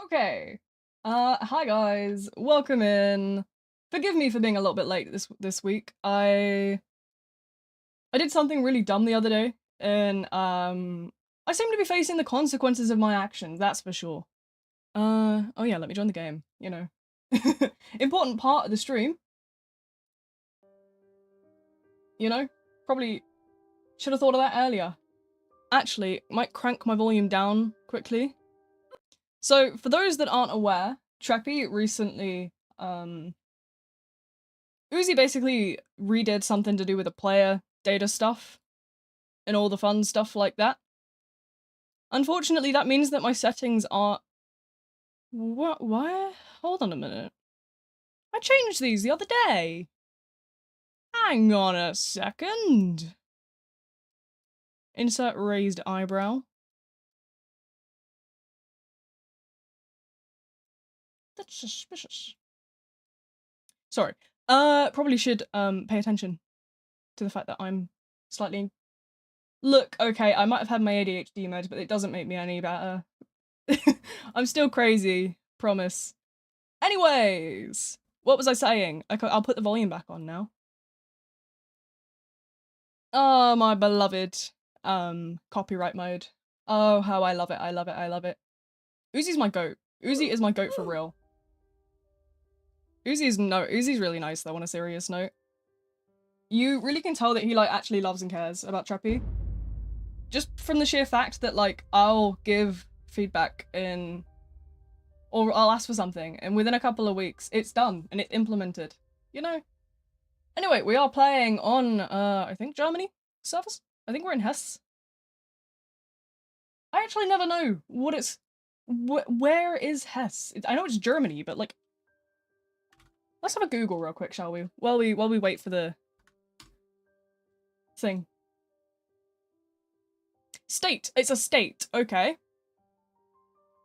Okay. Hi guys. Welcome in. Forgive me for being a little bit late this week. I did something really dumb the other day, and I seem to be facing the consequences of my actions, that's for sure. Oh yeah, let me join the game, you know. Important part of the stream, you know? Probably should have thought of that earlier. Actually, might crank my volume down quickly. So, for those that aren't aware, Treppy recently, Uzi basically redid something to do with the player data stuff and all the fun stuff like that. Unfortunately, that means that my settings are... What? Why? Hold on a minute. I changed these the other day. Hang on a second. Insert raised eyebrow. That's suspicious. Sorry. Probably should, pay attention to the fact that I'm slightly... Look, okay, I might have had my ADHD meds, but it doesn't make me any better. I'm still crazy, promise. Anyways, what was I saying? I'll put the volume back on now. Oh, my beloved, copyright mode. Oh, how I love it, I love it, I love it. Uzi's my goat. Uzi is my goat for real. Uzi's really nice though, on a serious note. You really can tell that he, like, actually loves and cares about Treppy. Just from the sheer fact that, like, I'll give feedback or I'll ask for something, and within a couple of weeks, it's done, and it's implemented. You know? Anyway, we are playing on, I think Germany servers? I think we're in Hesse. I actually never know what it's... where is Hesse? I know it's Germany, but, like... Let's have a Google real quick, shall we? While we wait for the... thing. State! It's a state, okay.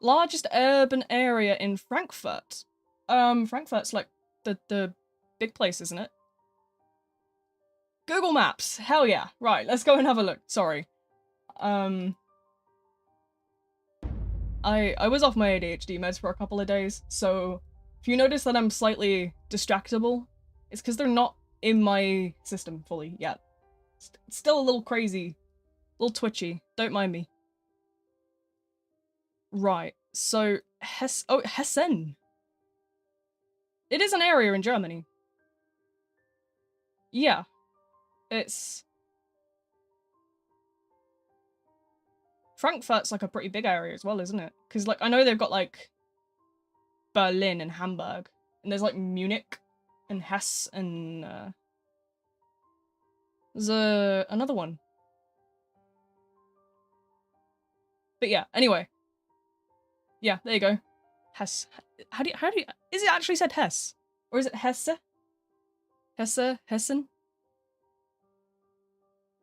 Largest urban area in Frankfurt. Frankfurt's like the big place, isn't it? Google Maps, hell yeah. Right, let's go and have a look. Sorry. I was off my ADHD meds for a couple of days, so if you notice that I'm slightly distractible, it's because they're not in my system fully yet. It's still a little crazy, a little twitchy. Don't mind me. Right, so Hessen. It is an area in Germany. Yeah. It's... Frankfurt's like a pretty big area as well, isn't it? Because, like, I know they've got, like, Berlin and Hamburg, and there's, like, Munich and Hesse and, there's another one. But yeah, anyway. Yeah, there you go. Hesse. How do you, is it actually said Hesse? Or is it Hesse? Hessen?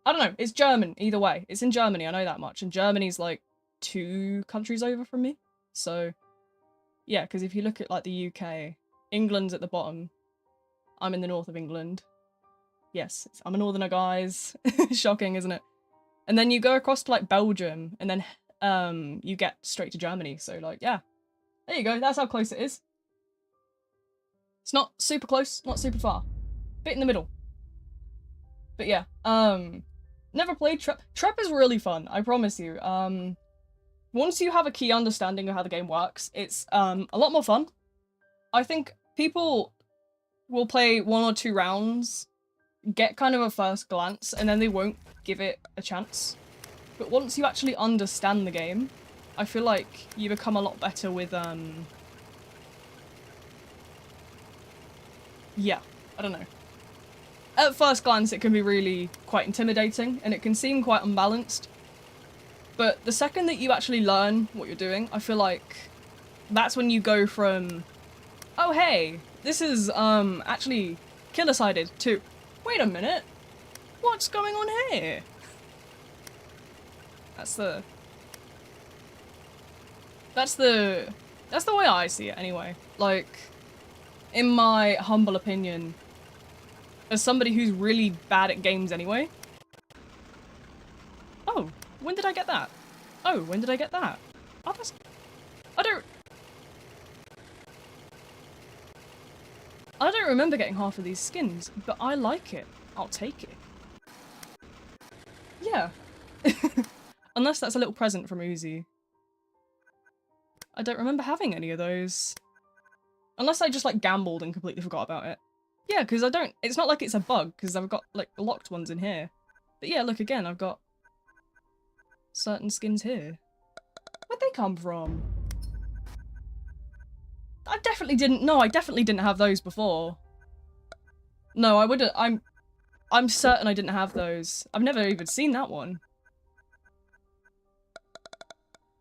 I don't know, it's German, either way. It's in Germany, I know that much, and Germany's like 2 countries over from me. So, yeah, because if you look at like the UK, England's at the bottom. I'm in the north of England. Yes, I'm a northerner, guys. Shocking, isn't it? And then you go across to like Belgium, and then you get straight to Germany. So like, yeah, there you go. That's how close it is. It's not super close, not super far. Bit in the middle. But yeah, never played Trep. Trep is really fun, I promise you. Once you have a key understanding of how the game works, it's a lot more fun. I think people will play 1 or 2 rounds, get kind of a first glance, and then they won't give it a chance. But once you actually understand the game, I feel like you become a lot better with, yeah, I don't know. At first glance, it can be really quite intimidating, and it can seem quite unbalanced. But the second that you actually learn what you're doing, I feel like that's when you go from, oh hey, this is, actually killer-sided, to, wait a minute, what's going on here? That's the way I see it, anyway. Like, in my humble opinion, as somebody who's really bad at games anyway. Oh, when did I get that? Oh, when did I get that? Oh, that's... I don't... don't remember getting half of these skins, but I like it. I'll take it. Yeah. Unless that's a little present from Uzi. I don't remember having any of those. Unless I just, like, gambled and completely forgot about it. Yeah, because I don't... It's not like it's a bug, because I've got, like, locked ones in here. But yeah, look, again, I've got certain skins here. Where'd they come from? I definitely didn't... No, I definitely didn't have those before. No, I wouldn't... I'm certain I didn't have those. I've never even seen that one.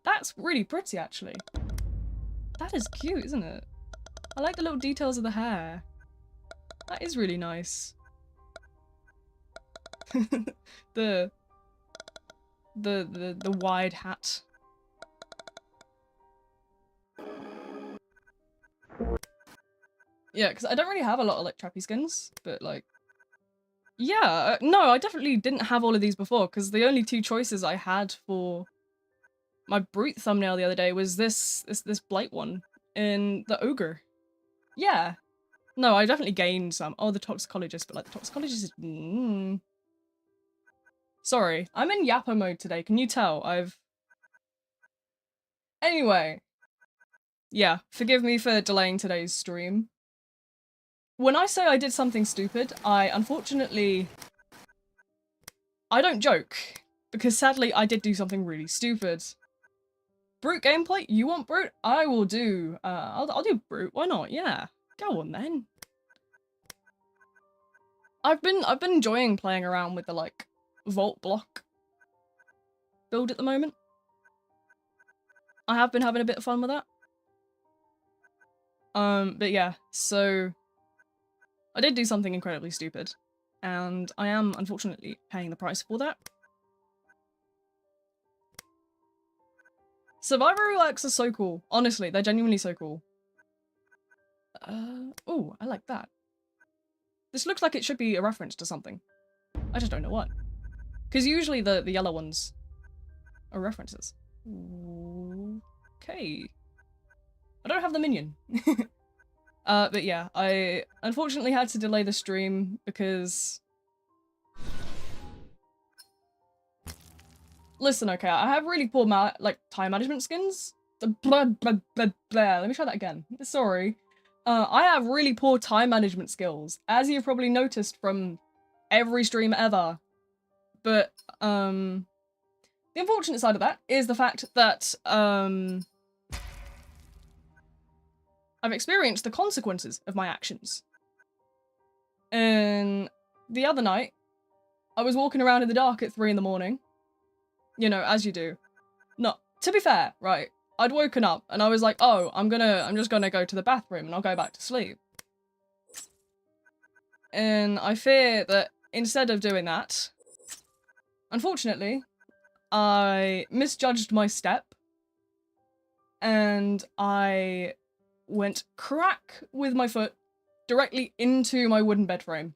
That's really pretty, actually. That is cute, isn't it? I like the little details of the hair. That is really nice. the wide hat. Yeah, because I don't really have a lot of, like, trappy skins, but, like... Yeah, no, I definitely didn't have all of these before, because the only two choices I had for my brute thumbnail the other day was this blight one in the ogre. Yeah. No, I definitely gained some. Oh, the toxicologist, but, like, the toxicologist is... Sorry, I'm in yapper mode today, can you tell? Anyway. Yeah, forgive me for delaying today's stream. When I say I did something stupid, unfortunately... I don't joke, because sadly I did do something really stupid. Brute gameplay? You want Brute? I will do, I'll do Brute, why not? Yeah, go on then. I've been enjoying playing around with the, like, vault block build at the moment. I have been having a bit of fun with that. But yeah, so I did do something incredibly stupid, and I am unfortunately paying the price for that. Survivor reworks are so cool. Honestly, they're genuinely so cool. Oh, I like that. This looks like it should be a reference to something. I just don't know what. Because usually the yellow ones are references. Okay. I don't have the minion. But yeah, I unfortunately had to delay the stream because... Listen, okay, I have really poor time management skins. Let me try that again. Sorry. I have really poor time management skills, as you've probably noticed from every stream ever. But, the unfortunate side of that is the fact that, I've experienced the consequences of my actions. And the other night, I was walking around in the dark at 3 in the morning. You know, as you do. No, to be fair, right, I'd woken up and I was like, oh, I'm just gonna go to the bathroom and I'll go back to sleep. And I fear that instead of doing that, unfortunately, I misjudged my step and I went crack with my foot directly into my wooden bed frame.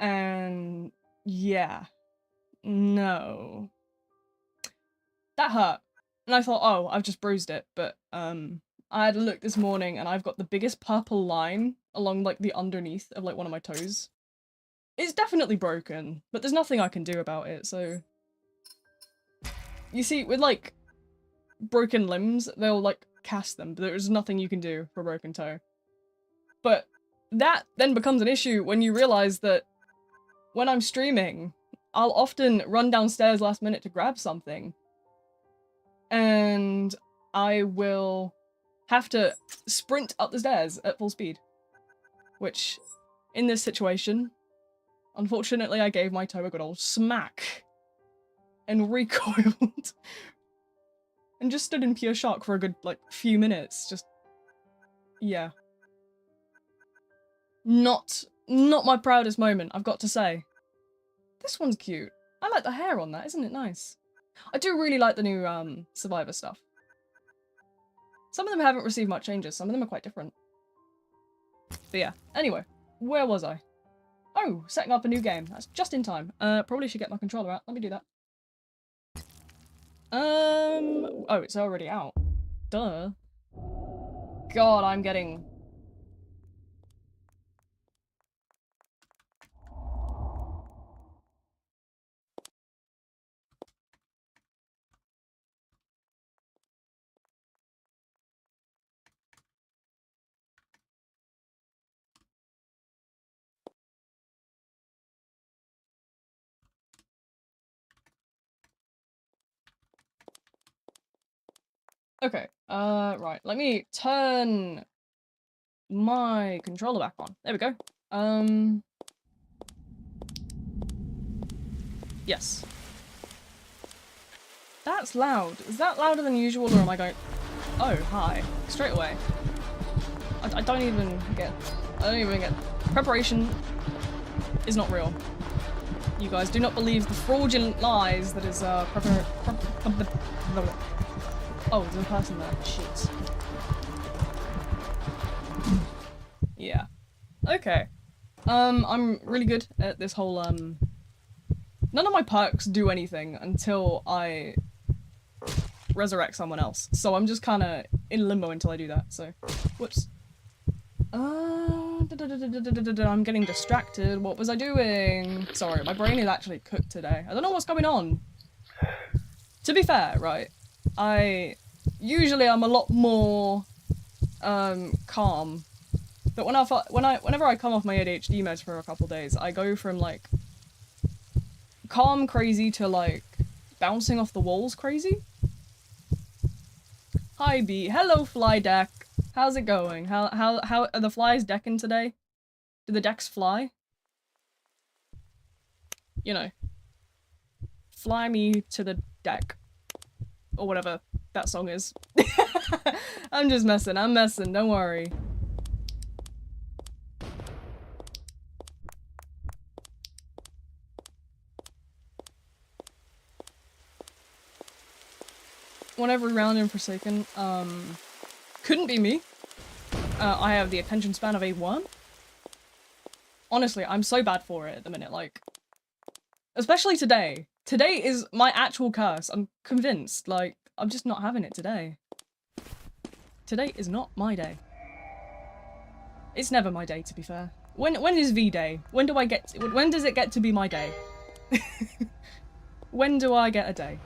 And yeah, no. That hurt. And I thought, oh, I've just bruised it, but I had a look this morning and I've got the biggest purple line along like the underneath of like one of my toes. It's definitely broken, but there's nothing I can do about it, so... You see, with like broken limbs, they'll like cast them, but there's nothing you can do for a broken toe. But that then becomes an issue when you realize that when I'm streaming, I'll often run downstairs last minute to grab something. And I will have to sprint up the stairs at full speed. Which, in this situation, unfortunately I gave my toe a good old smack. And recoiled. And just stood in pure shock for a good, like, few minutes. Just... yeah. Not my proudest moment, I've got to say. This one's cute. I like the hair on that, isn't it nice? I do really like the new, Survivor stuff. Some of them haven't received much changes, some of them are quite different. But yeah, anyway, where was I? Oh, setting up a new game. That's just in time. Probably should get my controller out. Let me do that. Oh, it's already out. Duh. God, I'm getting Okay, right, let me turn my controller back on. There we go. Yes. That's loud. Is that louder than usual, or am I going... Oh, hi. Straight away. I don't even get... Preparation is not real. You guys do not believe the fraudulent lies that is, Oh, there's a person there. Shit. Yeah. Okay. I'm really good at this whole, None of my perks do anything until I resurrect someone else. So I'm just kinda in limbo until I do that, so... Whoops. I'm getting distracted. What was I doing? Sorry, my brain is actually cooked today. I don't know what's going on. To be fair, right, usually I'm a lot more, calm. But whenever I come off my ADHD meds for a couple days, I go from, like, calm crazy to, like, bouncing off the walls crazy. Hi, B. Hello, fly deck. How's it going? How are the flies decking today? Do the decks fly? You know. Fly me to the deck. Or whatever that song is. I'm just messing, don't worry. Won every round in Forsaken. Couldn't be me. I have the attention span of a worm. Honestly, I'm so bad for it at the minute, like... Especially today. Today is my actual curse. I'm convinced. Like, I'm just not having it today. Today is not my day. It's never my day, to be fair. When is V-Day? When does it get to be my day? When do I get a day?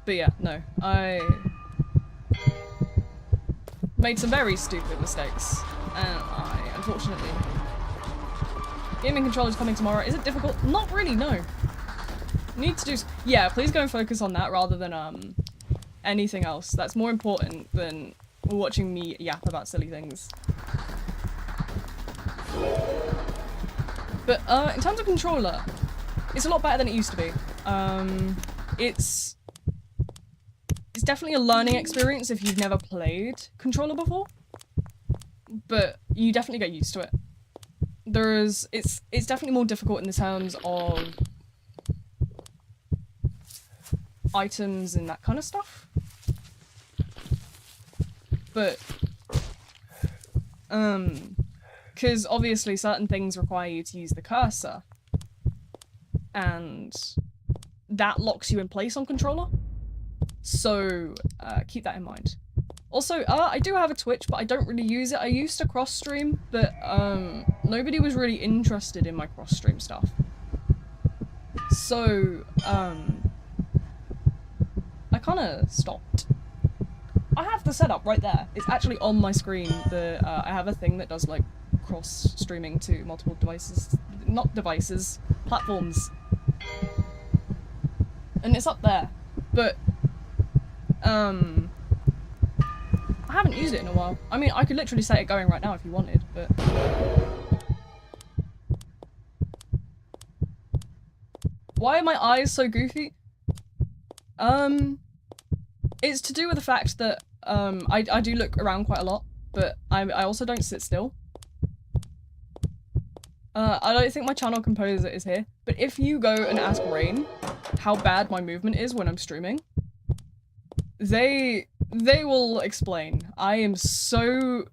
But yeah, no. I made some very stupid mistakes. And I, unfortunately... Gaming controller's coming tomorrow. Is it difficult? Not really, no. Need to do... Yeah, please go and focus on that rather than, anything else. That's more important than watching me yap about silly things. But, in terms of controller, it's a lot better than it used to be. It's definitely a learning experience if you've never played controller before. But you definitely get used to it. It's definitely more difficult in the terms of items and that kind of stuff. But, because obviously certain things require you to use the cursor, and that locks you in place on controller. So, keep that in mind. Also, I do have a Twitch, but I don't really use it. I used to cross-stream, but, nobody was really interested in my cross-stream stuff. So, I kinda stopped. I have the setup right there. It's actually on my screen. I have a thing that does, like, cross-streaming to multiple devices. Not devices, platforms. And it's up there. But, I haven't used it in a while. I mean, I could literally set it going right now if you wanted, but... Why are my eyes so goofy? It's to do with the fact that, I do look around quite a lot, but I also don't sit still. I don't think my channel composer is here, but if you go and ask Rain how bad my movement is when I'm streaming, they will explain. I am so...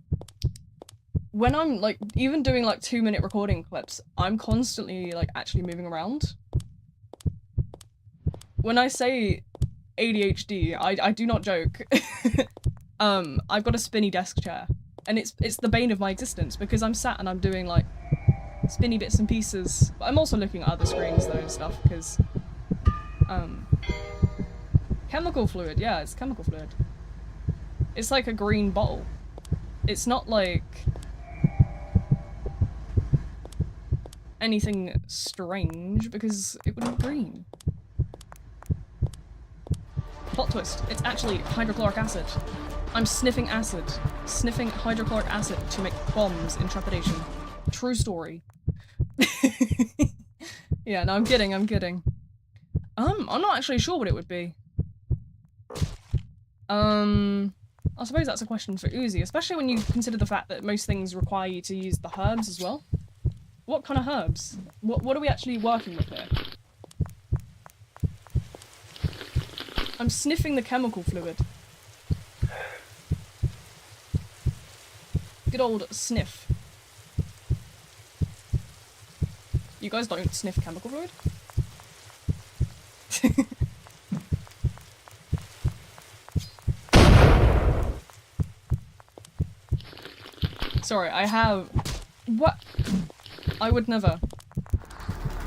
When I'm, like, even doing, like, 2-minute recording clips, I'm constantly, like, actually moving around. When I say ADHD, I do not joke. I've got a spinny desk chair, and it's the bane of my existence, because I'm sat and I'm doing, like, spinny bits and pieces. But I'm also looking at other screens, though, and stuff, because, chemical fluid, yeah, it's chemical fluid. It's like a green bottle. It's not like anything strange, because it would be green. Plot twist. It's actually hydrochloric acid. I'm sniffing acid. Sniffing hydrochloric acid to make bombs in Trepidation. True story. Yeah, no, I'm kidding, I'm kidding. I'm not actually sure what it would be. I suppose that's a question for Uzi, especially when you consider the fact that most things require you to use the herbs as well. What kind of herbs? What are we actually working with here? I'm sniffing the chemical fluid. Good old sniff. You guys don't sniff chemical fluid? Sorry, I have... What? I would never.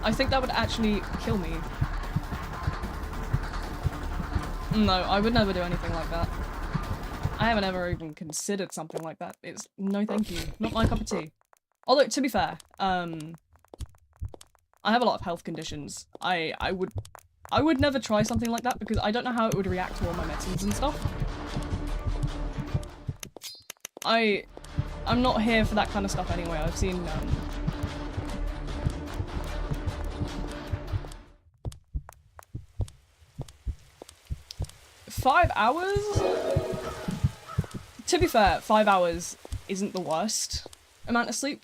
I think that would actually kill me. No, I would never do anything like that. I haven't ever even considered something like that. It's no thank you. Not my cup of tea. Although, to be fair, I have a lot of health conditions. I would never try something like that because I don't know how it would react to all my medicines and stuff. I'm not here for that kind of stuff anyway. I've seen, 5 hours? To be fair, 5 hours isn't the worst amount of sleep.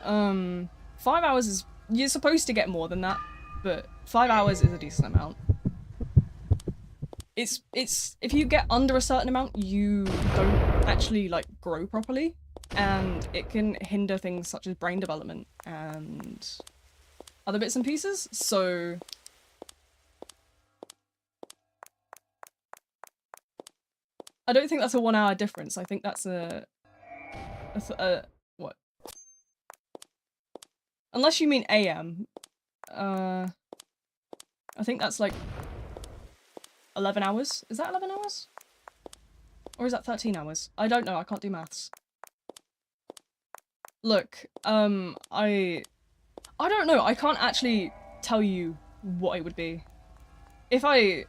Um, 5 hours is... You're supposed to get more than that, but 5 hours is a decent amount. It's... If you get under a certain amount, you don't actually, like, grow properly. And it can hinder things such as brain development and other bits and pieces, so... I don't think that's a 1 hour difference. I think that's what? Unless you mean AM. I think that's like 11 hours? Is that 11 hours? Or is that 13 hours? I don't know, I can't do maths. Look, I don't know, I can't actually tell you what it would be. If I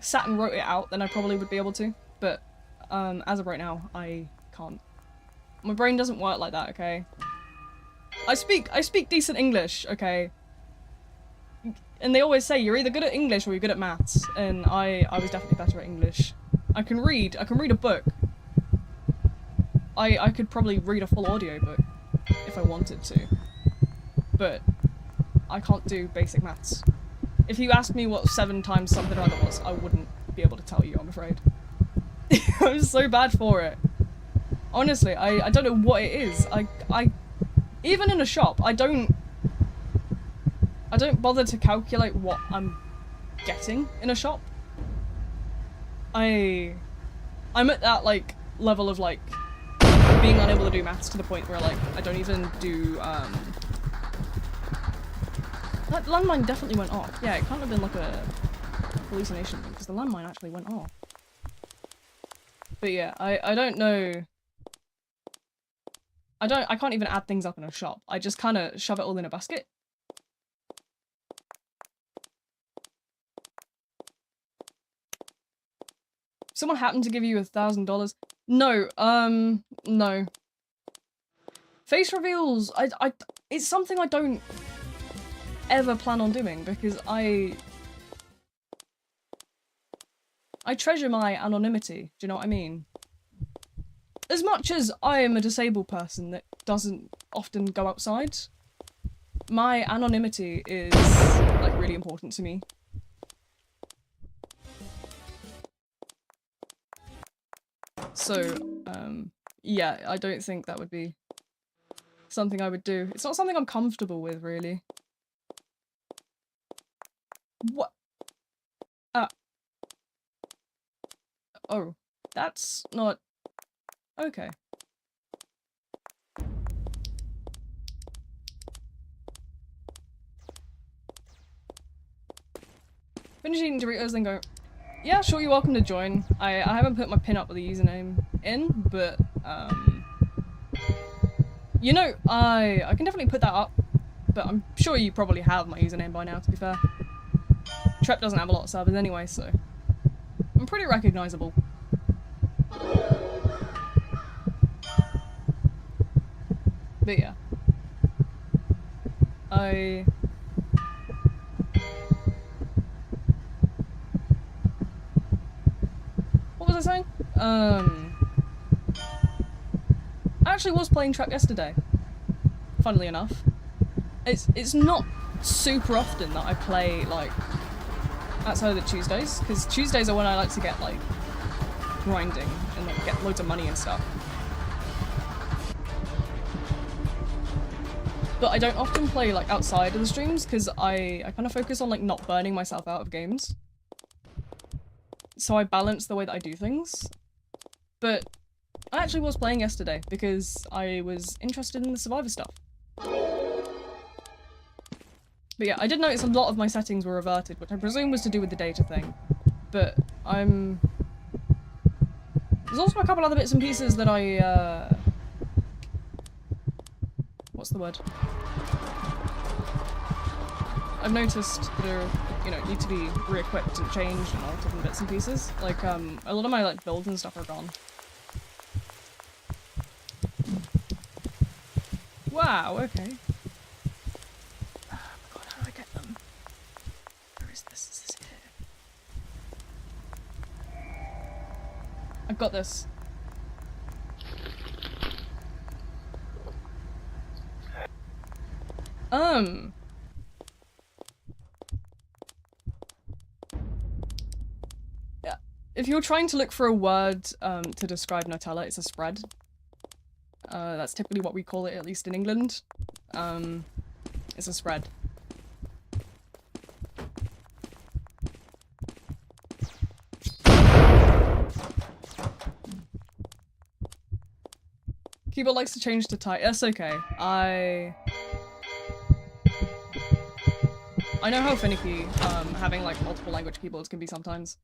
sat and wrote it out, then I probably would be able to, but as of right now, I can't. My brain doesn't work like that, okay? I speak decent English, okay? And they always say you're either good at English or you're good at maths, and I was definitely better at English. I can read a book. I could probably read a full audiobook if I wanted to. But I can't do basic maths. If you asked me what 7 times something or other was, I wouldn't be able to tell you, I'm afraid. I'm so bad for it. Honestly, I don't know what it is. I even in a shop, I don't bother to calculate what I'm getting in a shop. I'm at that, like, level of, like, being unable to do maths to the point where, like, I don't even do, That landmine definitely went off. Yeah, it can't have been, like, a hallucination thing, because the landmine actually went off. But yeah, I don't know... I can't even add things up in a shop. I just kind of shove it all in a basket. Someone happened to give you $1,000? No, no. Face reveals, it's something I don't ever plan on doing because I treasure my anonymity, do you know what I mean? As much as I am a disabled person that doesn't often go outside, my anonymity is, like, really important to me. So, yeah, I don't think that would be something I would do. It's not something I'm comfortable with, really. What? Oh, that's not... Okay. Finish eating Doritos, then go. Yeah, sure, you're welcome to join. I haven't put my pin up with the username in, but, You know, I can definitely put that up, but I'm sure you probably have my username by now, to be fair. Trep doesn't have a lot of servers anyway, so I'm pretty recognizable. But yeah. What was I saying? I actually was playing Trap yesterday, funnily enough. It's not super often that I play, like, outside of the Tuesdays, because Tuesdays are when I like to get, like, grinding and, like, get loads of money and stuff. But I don't often play, like, outside of the streams, because I kind of focus on, like, not burning myself out of games. So I balance the way that I do things. But I actually was playing yesterday, because I was interested in the Survivor stuff. But yeah, I did notice a lot of my settings were reverted, which I presume was to do with the data thing. But there's also a couple other bits and pieces that I, what's the word? I've noticed that are, you know, need to be re-equipped and changed and all different bits and pieces. Like, a lot of my, like, builds and stuff are gone. Wow, okay. I've got this. Yeah. If you're trying to look for a word to describe Nutella, it's a spread. That's typically what we call it, at least in England. It's a spread. Keyboard likes to change to type. That's okay. I know how finicky having like multiple language keyboards can be sometimes.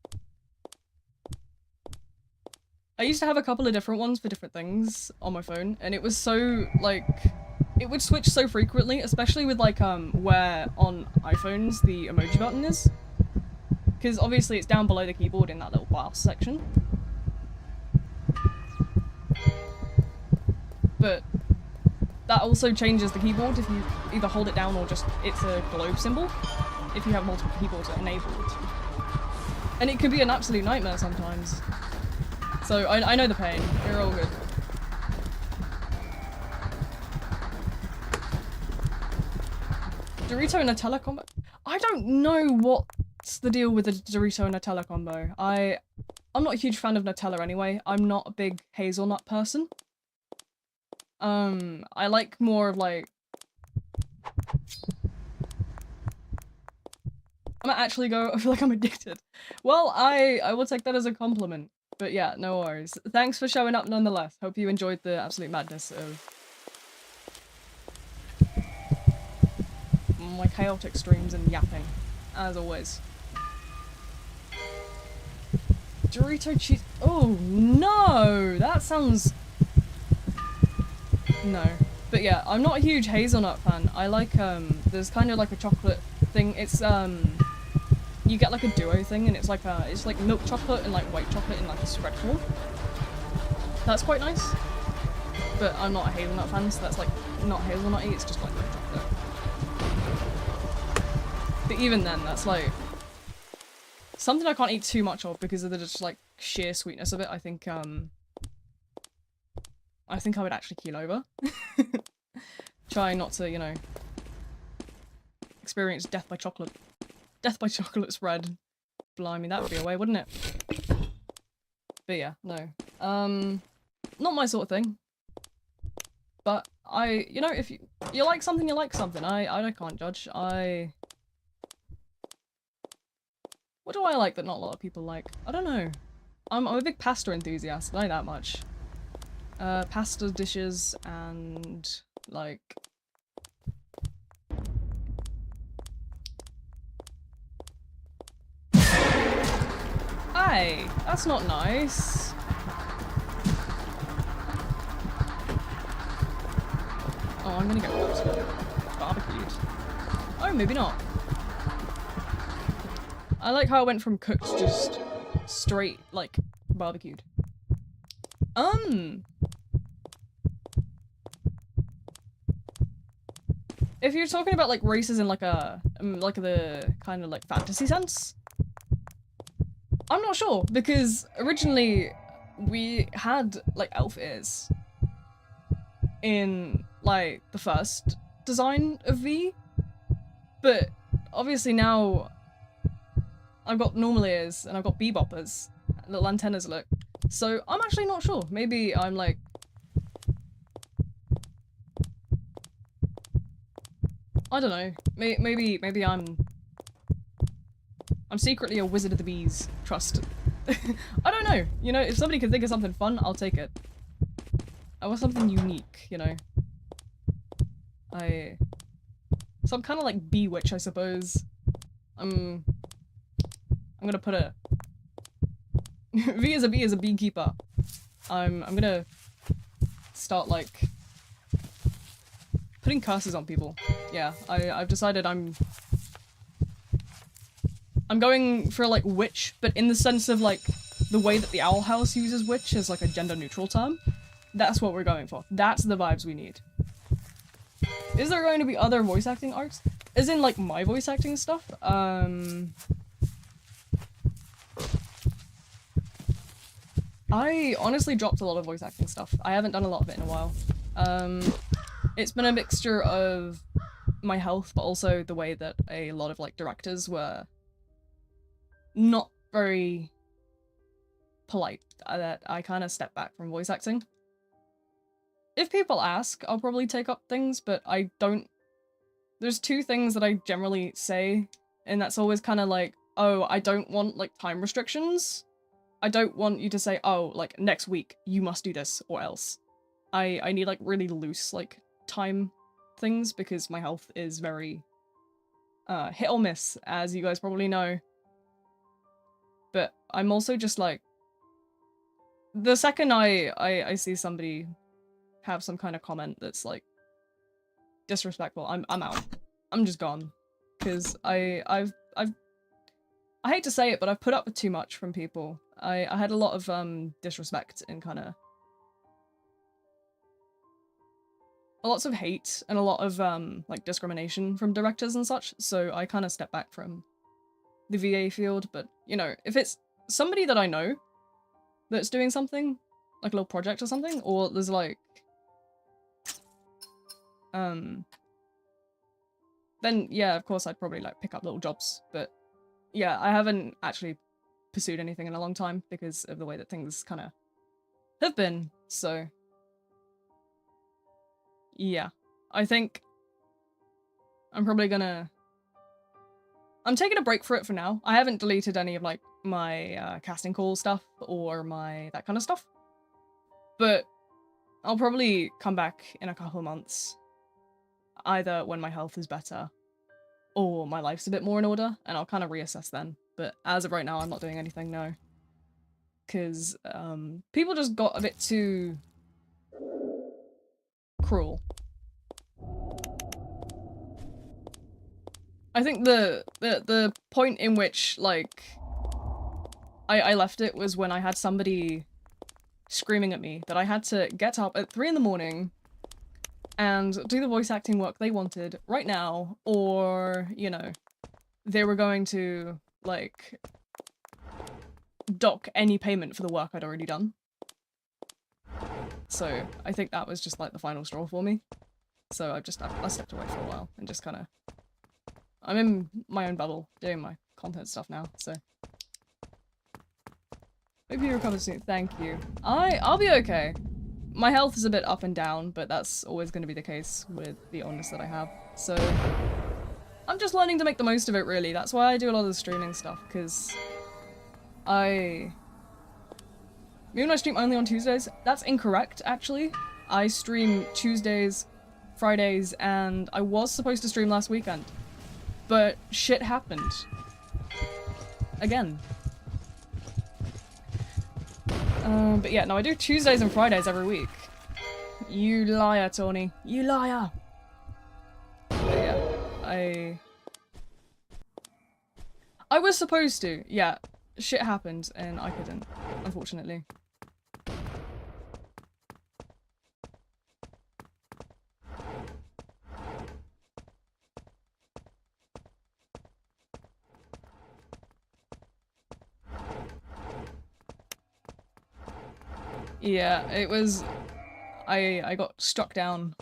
I used to have a couple of different ones for different things on my phone, and it was so like it would switch so frequently, especially with like where on iPhones the emoji button is, because obviously it's down below the keyboard in that little bar section. But that also changes the keyboard if you either hold it down or just it's a globe symbol if you have multiple keyboards enabled. And it can be an absolute nightmare sometimes. So I know the pain. You're all good. Dorito and Nutella combo? I don't know what's the deal with the Dorito and Nutella combo. I'm not a huge fan of Nutella anyway. I'm not a big hazelnut person. I like more of like... I'm gonna actually go, I feel like I'm addicted. Well, I will take that as a compliment. But yeah, no worries. Thanks for showing up nonetheless. Hope you enjoyed the absolute madness of my chaotic streams and yapping, as always. Dorito cheese. Oh no! That sounds... No. But yeah, I'm not a huge hazelnut fan. I like, there's kind of like a chocolate thing. It's, you get like a duo thing, and it's like milk chocolate and like white chocolate in like a spread form. That's quite nice. But I'm not a hazelnut fan, so that's like not hazelnutty, it's just like milk chocolate. But even then, that's like something I can't eat too much of because of the just like sheer sweetness of it. I think I would actually keel over. Try not to, you know, experience death by chocolate. Death by chocolate spread. Blimey, that would be a way, wouldn't it? But yeah, no. Not my sort of thing. But you know, if you like something, you like something. I can't judge. What do I like that not a lot of people like? I don't know. I'm a big pasta enthusiast, I know that much. Pasta dishes and, like... Hey, that's not nice. I'm gonna get barbecued. Oh, maybe not. I like how I went from cooked to just straight, like, barbecued. If you're talking about, like, races in, like, like, the kind of, like, fantasy sense, I'm not sure, because originally we had, like, elf ears in, like, the first design of V, but obviously now I've got normal ears and I've got beboppers, little antennas look, so I'm actually not sure. Maybe I'm, like, I don't know, maybe I'm secretly a wizard of the bees, trust. I don't know, you know, if somebody can think of something fun, I'll take it. I want something unique, you know. So I'm kind of like bee witch, I suppose. I'm gonna put a V as a bee as a beekeeper. I'm gonna start like putting curses on people. Yeah, I've decided I'm going for like witch, but in the sense of like the way that the Owl House uses witch as like a gender neutral term. That's what we're going for. That's the vibes we need. Is there going to be other voice acting arcs? As in like my voice acting stuff? I honestly dropped a lot of voice acting stuff. I haven't done a lot of it in a while. It's been a mixture of my health, but also the way that a lot of like directors were not very polite, that I kind of stepped back from voice acting. If people ask, I'll probably take up things, but I don't. There's two things that I generally say, and that's always kind of like, oh, I don't want like time restrictions. I don't want you to say, oh, like next week you must do this or else. I need like really loose like time things because my health is very hit or miss, as you guys probably know. But I'm also just like, the second I see somebody have some kind of comment that's like disrespectful, I'm out. I'm just gone. Because I hate to say it, but I've put up with too much from people. I had a lot of disrespect and kind of lots of hate and a lot of like discrimination from directors and such, so I kind of stepped back from the VA field. But you know, if it's somebody that I know that's doing something like a little project or something, or there's like then yeah, of course I'd probably like pick up little jobs. But yeah, I haven't actually pursued anything in a long time because of the way that things kind of have been. So yeah, I think I'm probably gonna... I'm taking a break for it for now. I haven't deleted any of like my casting call stuff or my that kind of stuff, but I'll probably come back in a couple of months, either when my health is better or my life's a bit more in order, and I'll kind of reassess then. But as of right now, I'm not doing anything, no. Because people just got a bit too cruel. I think the point in which, like, I left it was when I had somebody screaming at me that I had to get up at 3 in the morning and do the voice acting work they wanted right now, or, you know, they were going to, like, dock any payment for the work I'd already done. So I think that was just, like, the final straw for me. So I stepped away for a while and just kind of... I'm in my own bubble doing my content stuff now, so... Hope you recover soon. Thank you. I'll be okay. My health is a bit up and down, but that's always going to be the case with the illness that I have. So I'm just learning to make the most of it, really. That's why I do a lot of the streaming stuff, because even though I stream only on Tuesdays, that's incorrect, actually. I stream Tuesdays, Fridays, and I was supposed to stream last weekend. But shit happened. Again. But yeah, no, I do Tuesdays and Fridays every week. You liar, Tony. You liar! I was supposed to, yeah. Shit happened and I couldn't, unfortunately. Yeah, it was... I got struck down.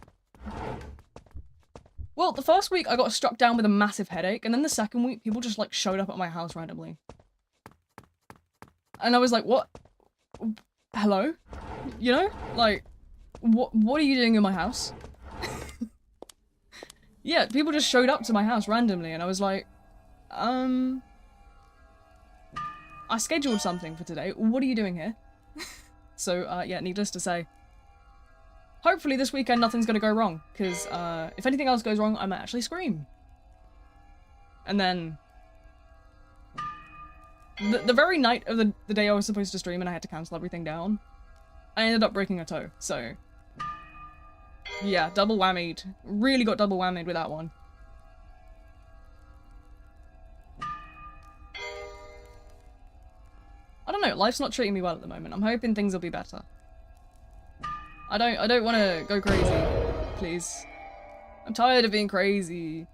Well, the first week I got struck down with a massive headache, and then the second week people just like showed up at my house randomly. And I was like, what? Hello? You know? Like, what are you doing in my house? Yeah, people just showed up to my house randomly, and I was like, I scheduled something for today. What are you doing here? So, yeah, needless to say. Hopefully this weekend nothing's gonna go wrong, because, if anything else goes wrong, I might actually scream. And then... The very night of the day I was supposed to stream and I had to cancel everything down, I ended up breaking a toe, so... Yeah, double whammied. Really got double whammied with that one. I don't know, life's not treating me well at the moment. I'm hoping things will be better. I don't want to go crazy, please. I'm tired of being crazy.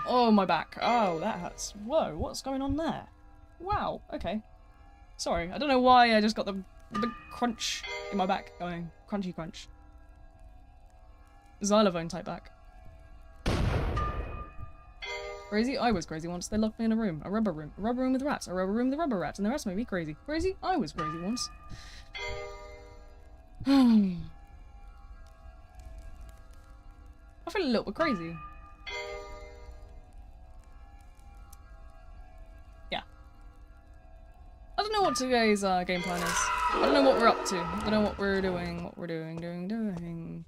Oh, my back. Oh, that hurts. Whoa, what's going on there? Wow, okay. Sorry, I don't know why I just got the big crunch in my back going. Crunchy crunch. Xylophone type back. Crazy? I was crazy once. They locked me in a room. A rubber room. A rubber room with rats. A rubber room with rubber rats. And the rest made me crazy. Crazy? I was crazy once. I feel a little bit crazy. Yeah. I don't know what today's game plan is. I don't know what we're up to. I don't know what we're doing. Doing.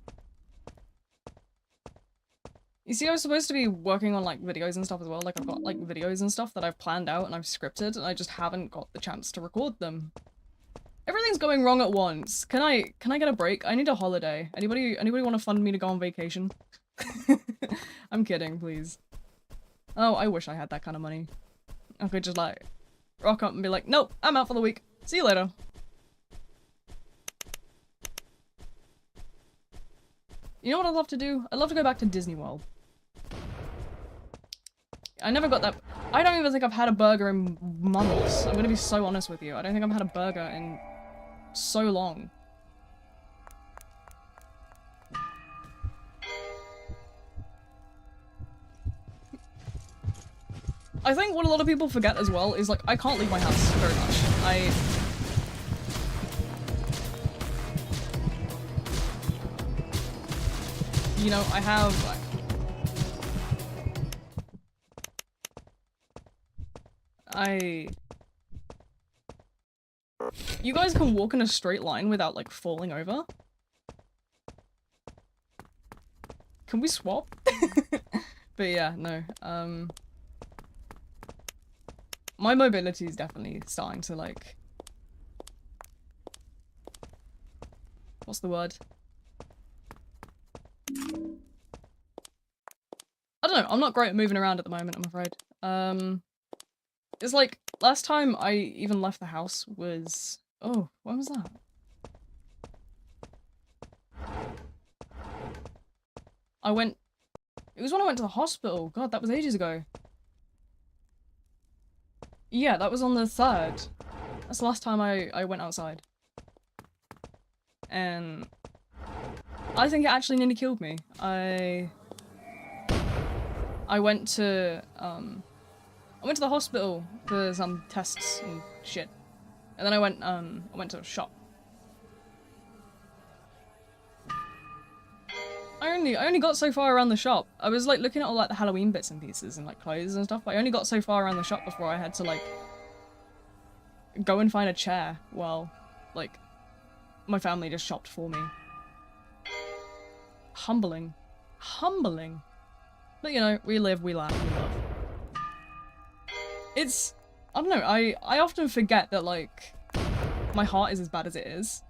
You see, I was supposed to be working on, like, videos and stuff as well. Like, I've got, like, videos and stuff that I've planned out and I've scripted, and I just haven't got the chance to record them. Everything's going wrong at once. Can I get a break? I need a holiday. Anybody want to fund me to go on vacation? I'm kidding, please. Oh, I wish I had that kind of money. I could just, like, rock up and be like, nope, I'm out for the week. See you later. You know what I'd love to do? I'd love to go back to Disney World. I never got that. I don't even think I've had a burger in months. I'm gonna be so honest with you. I don't think I've had a burger in so long. I think what a lot of people forget as well is, like, I can't leave my house very much. You know, I have... You guys can walk in a straight line without, like, falling over? Can we swap? But yeah, no, my mobility is definitely starting to, like... What's the word? I don't know, I'm not great at moving around at the moment, I'm afraid. It's like, last time I even left the house was... Oh, when was that? It was when I went to the hospital. God, that was ages ago. Yeah, that was on the 3rd. That's the last time I went outside. And... I think it actually nearly killed me. I went to the hospital for some tests and shit. And then I went to a shop. I only got so far around the shop. I was like looking at all like the Halloween bits and pieces and like clothes and stuff, but I only got so far around the shop before I had to like go and find a chair while like my family just shopped for me. Humbling. Humbling. But you know, we live, we laugh, we love. It's... I don't know, I often forget that like my heart is as bad as it is.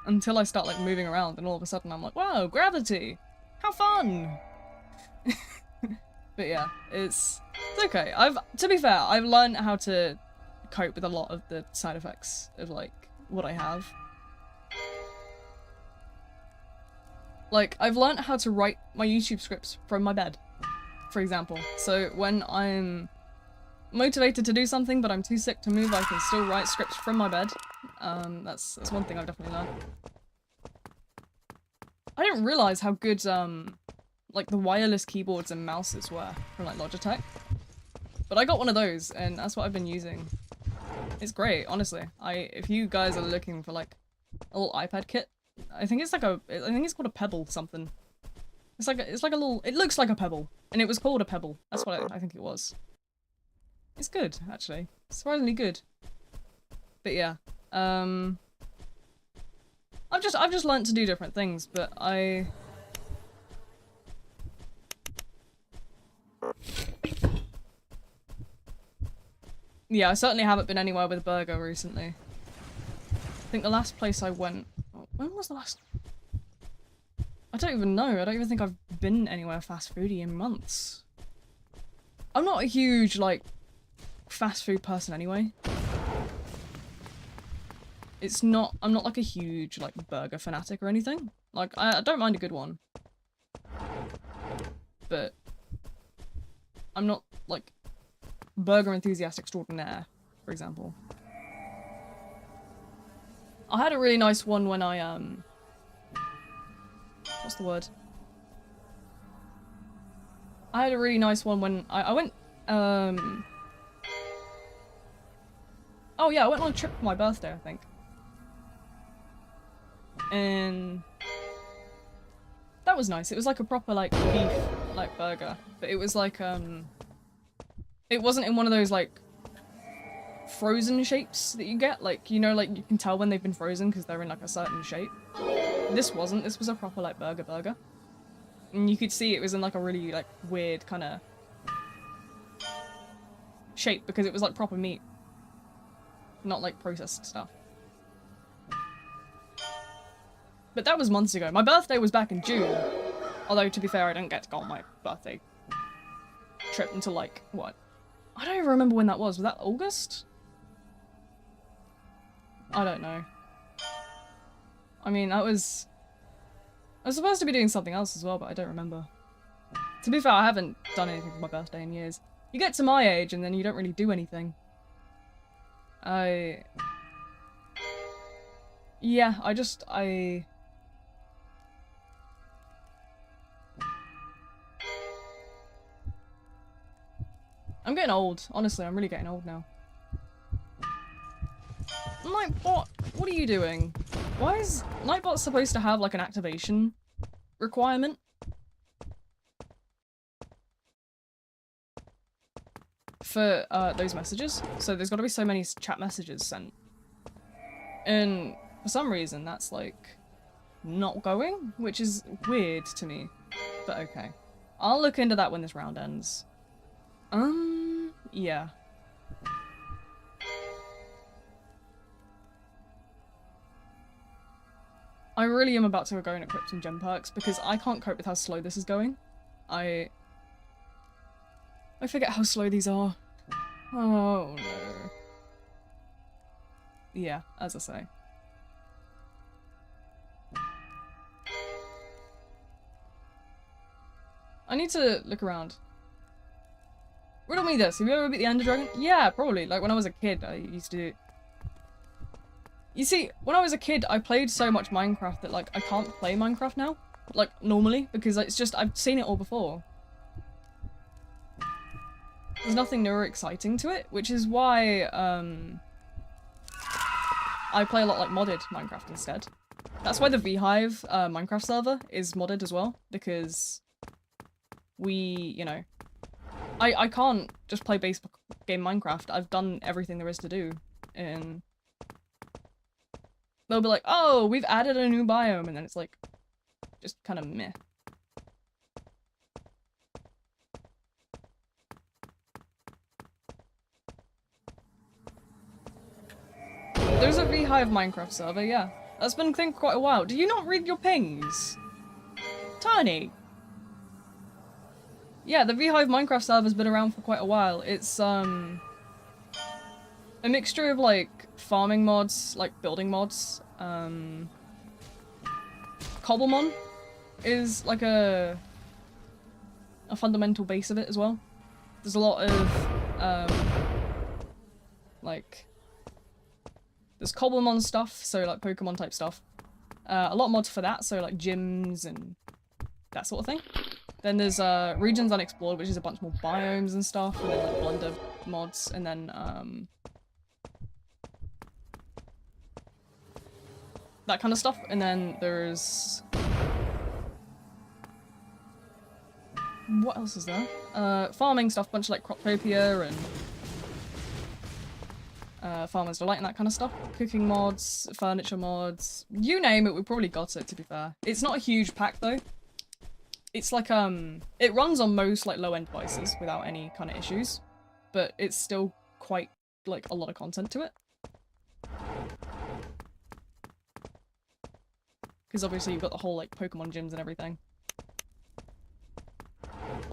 Until I start like moving around and all of a sudden I'm like, wow, gravity! How fun! But yeah, it's okay. To be fair, I've learned how to cope with a lot of the side effects of like what I have. Like, I've learned how to write my YouTube scripts from my bed, for example. So when I'm motivated to do something but I'm too sick to move, I can still write scripts from my bed. That's one thing I've definitely learned. I didn't realize how good like the wireless keyboards and mouses were from like Logitech. But I got one of those and that's what I've been using. It's great, honestly. If you guys are looking for like a little iPad kit, I think it's called a Pebble something. It's like a little, it looks like a Pebble and it was called a Pebble. That's what I think it was. It's good, actually. Surprisingly good. But yeah, I've just learned to do different things, but yeah, I certainly haven't been anywhere with a burger recently. I think the last place I went... When was the last... I don't even know. I don't even think I've been anywhere fast foody in months. I'm not a huge, like, fast food person anyway. I'm not like a huge, like, burger fanatic or anything. Like, I don't mind a good one. But I'm not, like, burger enthusiast extraordinaire, for example. I had a really nice one when I, what's the word? I had a really nice one when I went, oh yeah, I went on a trip for my birthday, I think. And that was nice. It was like a proper, like, beef, like, burger. But it was like, it wasn't in one of those, like, frozen shapes that you get. Like, you know, like, you can tell when they've been frozen because they're in, like, a certain shape. This wasn't. This was a proper, like, burger. And you could see it was in, like, a really, like, weird kind of shape because it was, like, proper meat. Not, like, processed stuff. But that was months ago. My birthday was back in June. Although, to be fair, I didn't get to go on my birthday trip until, like, what? I don't even remember when that was. Was that August? I don't know. I mean, I was supposed to be doing something else as well, but I don't remember. To be fair, I haven't done anything for my birthday in years. You get to my age and then you don't really do anything. Yeah, I'm getting old. Honestly, I'm really getting old now. Nightbot, what are you doing? Why is Nightbot supposed to have, like, an activation requirement? For, those messages? So there's gotta be so many chat messages sent. And for some reason, that's, like, not going, which is weird to me. But okay. I'll look into that when this round ends. Yeah. I really am about to go and equip some gem perks because I can't cope with how slow this is going. I forget how slow these are. Oh no. Yeah, as I say. I need to look around. Riddle me this, have you ever beat the Ender Dragon? Yeah, probably. Like, when I was a kid, I used to... You see, when I was a kid, I played so much Minecraft that, like, I can't play Minecraft now. Like, normally, because it's just, I've seen it all before. There's nothing new or exciting to it, which is why, I play a lot, like, modded Minecraft instead. That's why the Beehive, Minecraft server is modded as well, because you know... I can't just play base game Minecraft. I've done everything there is to do, and they'll be like, oh, we've added a new biome, and then it's like, just kind of meh. There's a Beehive Minecraft server, yeah. That's been a thing for quite a while. Do you not read your pings? Tiny, Yeah, the Vhive Minecraft server's been around for quite a while. It's a mixture of like farming mods, like building mods. Cobblemon is like a fundamental base of it as well. There's a lot of like there's Cobblemon stuff, so like Pokemon type stuff. A lot of mods for that, so like gyms and that sort of thing. Then there's Regions Unexplored, which is a bunch more biomes and stuff, and then like Blunder mods, and then that kind of stuff. And then there's what else is there? Farming stuff, bunch of like Croptopia and Farmer's Delight and that kind of stuff. Cooking mods, furniture mods, you name it, we probably got it, to be fair. It's not a huge pack though. It's like, it runs on most like low-end devices without any kind of issues, but it's still quite like a lot of content to it. Because obviously you've got the whole like Pokemon gyms and everything.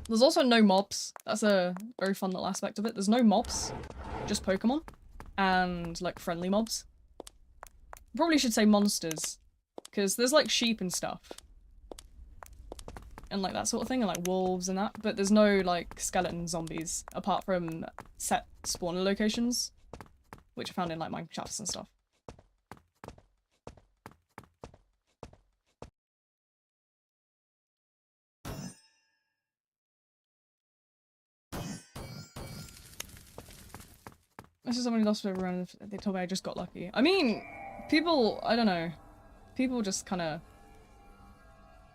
There's also no mobs. That's a very fun little aspect of it. There's no mobs, just Pokemon and like friendly mobs. Probably should say monsters, because there's like sheep and stuff. And like that sort of thing, and like wolves and that, but there's no like skeleton zombies apart from set spawner locations, which are found in like mine shafts and stuff. This is someone who lost everyone. They told me I just got lucky. I mean, people, I don't know. People just kind of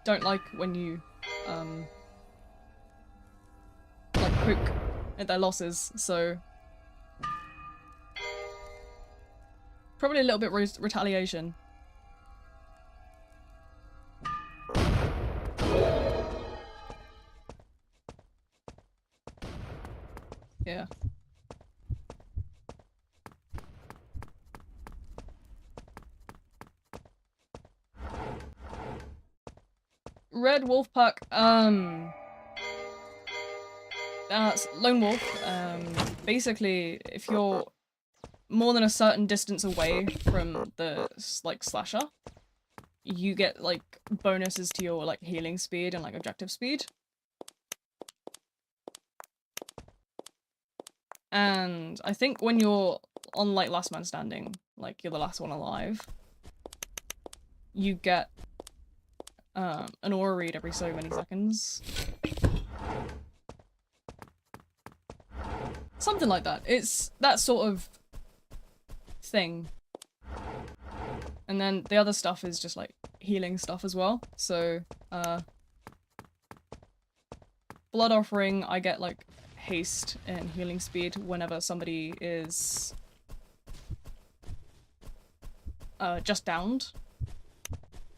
don't like when you, like poke at their losses, so probably a little bit retaliation. Yeah. Red Wolf Pack, Lone Wolf, basically, if you're more than a certain distance away from the, like, slasher, you get, like, bonuses to your, like, healing speed and, like, objective speed. And I think when you're on, like, Last Man Standing, like, you're the last one alive, you get an aura read every so many seconds. Something like that. It's that sort of thing. And then the other stuff is just like healing stuff as well. So, Blood Offering, I get like haste and healing speed whenever somebody is just downed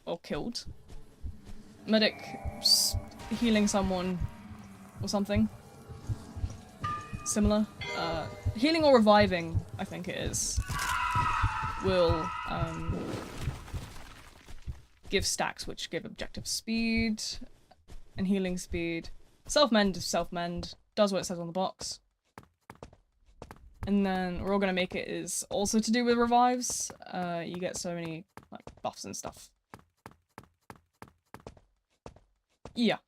or killed. Medic healing someone or something similar. Healing or reviving, I think it is, will give stacks which give objective speed and healing speed. Self-mend is self-mend, does what it says on the box. And then we're all gonna make it is also to do with revives. You get so many like buffs and stuff. Yeah.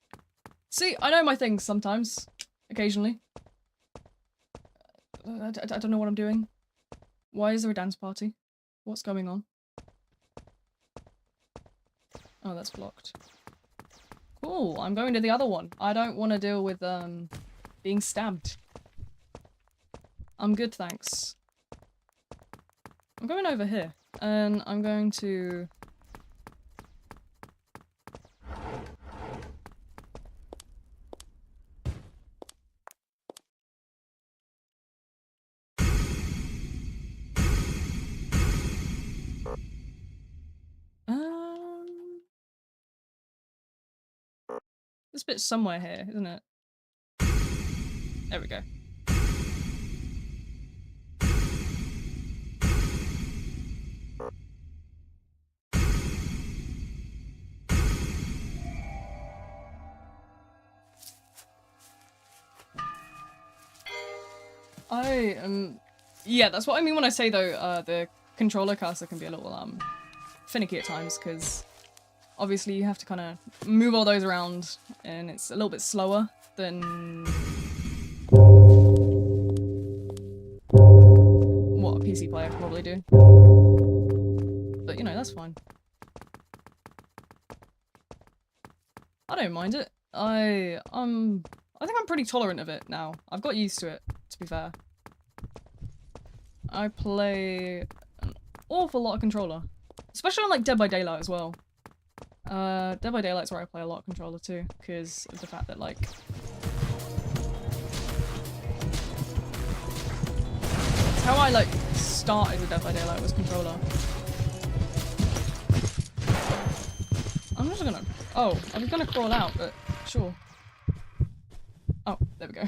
See, I know my things sometimes. Occasionally. I don't know what I'm doing. Why is there a dance party? What's going on? Oh, that's blocked. Cool, I'm going to the other one. I don't want to deal with, being stabbed. I'm good, thanks. I'm going over here, and I'm going to... This bit's somewhere here, isn't it? There we go. Yeah, that's what I mean when I say though, the controller cursor can be a little, finicky at times, because obviously you have to kind of move all those around, and it's a little bit slower than what a PC player could probably do. But, you know, that's fine. I don't mind it. I think I'm pretty tolerant of it now. I've got used to it, to be fair. I play an awful lot of controller. Especially on, like, Dead by Daylight as well. Dead by Daylight's where I play a lot of controller too, because of the fact that, like... It's how I, like, started with Dead by Daylight was controller. I'm just gonna... Oh, I was gonna crawl out, but sure. Oh, there we go.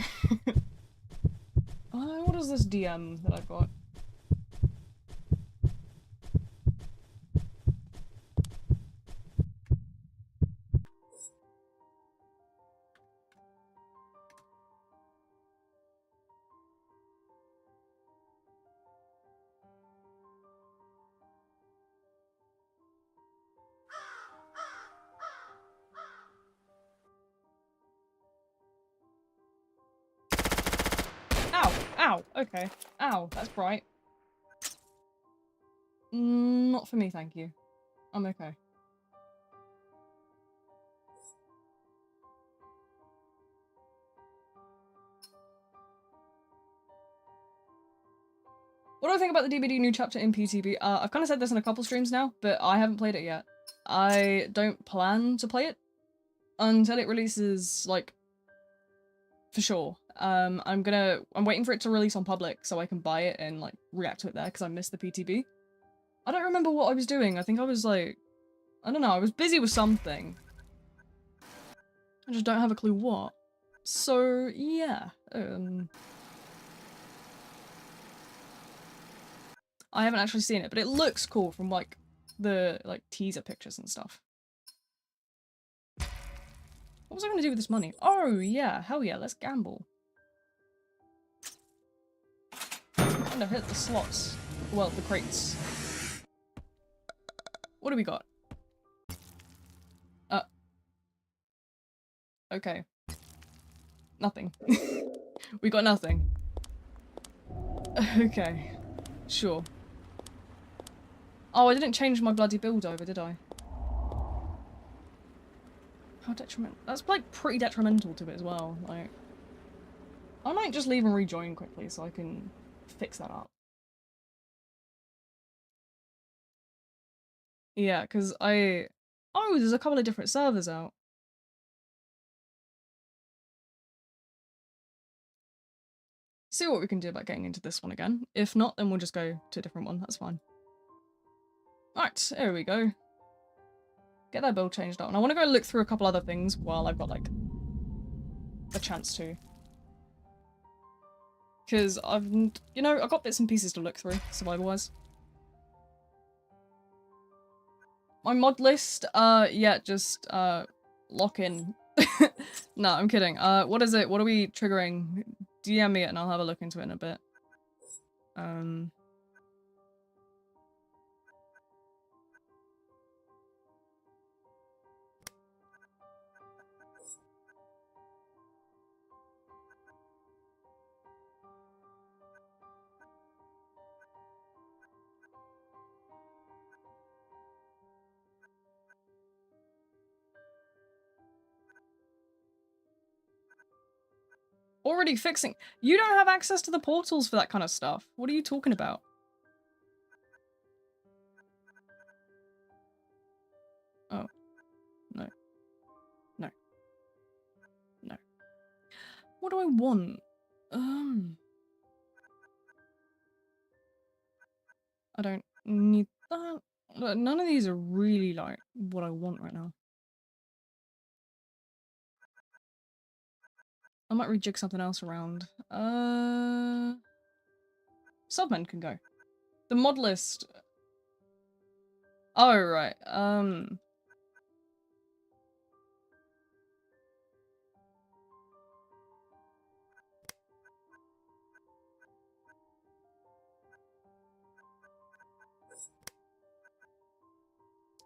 What is this DM that I've got? Ow! Ow! Okay. Ow, that's bright. Not for me, thank you. I'm okay. What do I think about the DBD new chapter in PTB? I've kind of said this in a couple streams now, but I haven't played it yet. I don't plan to play it until it releases, like, for sure. I'm waiting for it to release on public so I can buy it and, like, react to it there because I missed the PTB. I don't remember what I was doing. I think I was, like, I don't know, I was busy with something. I just don't have a clue what. So, yeah. I haven't actually seen it, but it looks cool from, like, the, like, teaser pictures and stuff. What was I going to do with this money? Oh, yeah. Hell yeah, let's gamble. I'm going to hit the slots. Well, the crates. What do we got? Okay. Nothing. We got nothing. Okay. Sure. Oh, I didn't change my bloody build over, did I? How detrimental. That's, like, pretty detrimental to it as well. Like, I might just leave and rejoin quickly so I can fix that up. Yeah, because I... Oh, there's a couple of different servers out. See what we can do about getting into this one again. If not, then we'll just go to a different one. That's fine. Alright, there we go. Get that build changed out. And I want to go look through a couple other things while I've got, like, a chance to. Because I've, you know, I've got bits and pieces to look through, survival-wise. My mod list, yeah, just, lock in. No, I'm kidding. What is it? What are we triggering? DM me it and I'll have a look into it in a bit. Already fixing. You don't have access to the portals for that kind of stuff. What are you talking about? Oh. No. No. No. What do I want? I don't need that. None of these are really, like, what I want right now. I might rejig something else around. Submen can go. The mod list. Oh, right.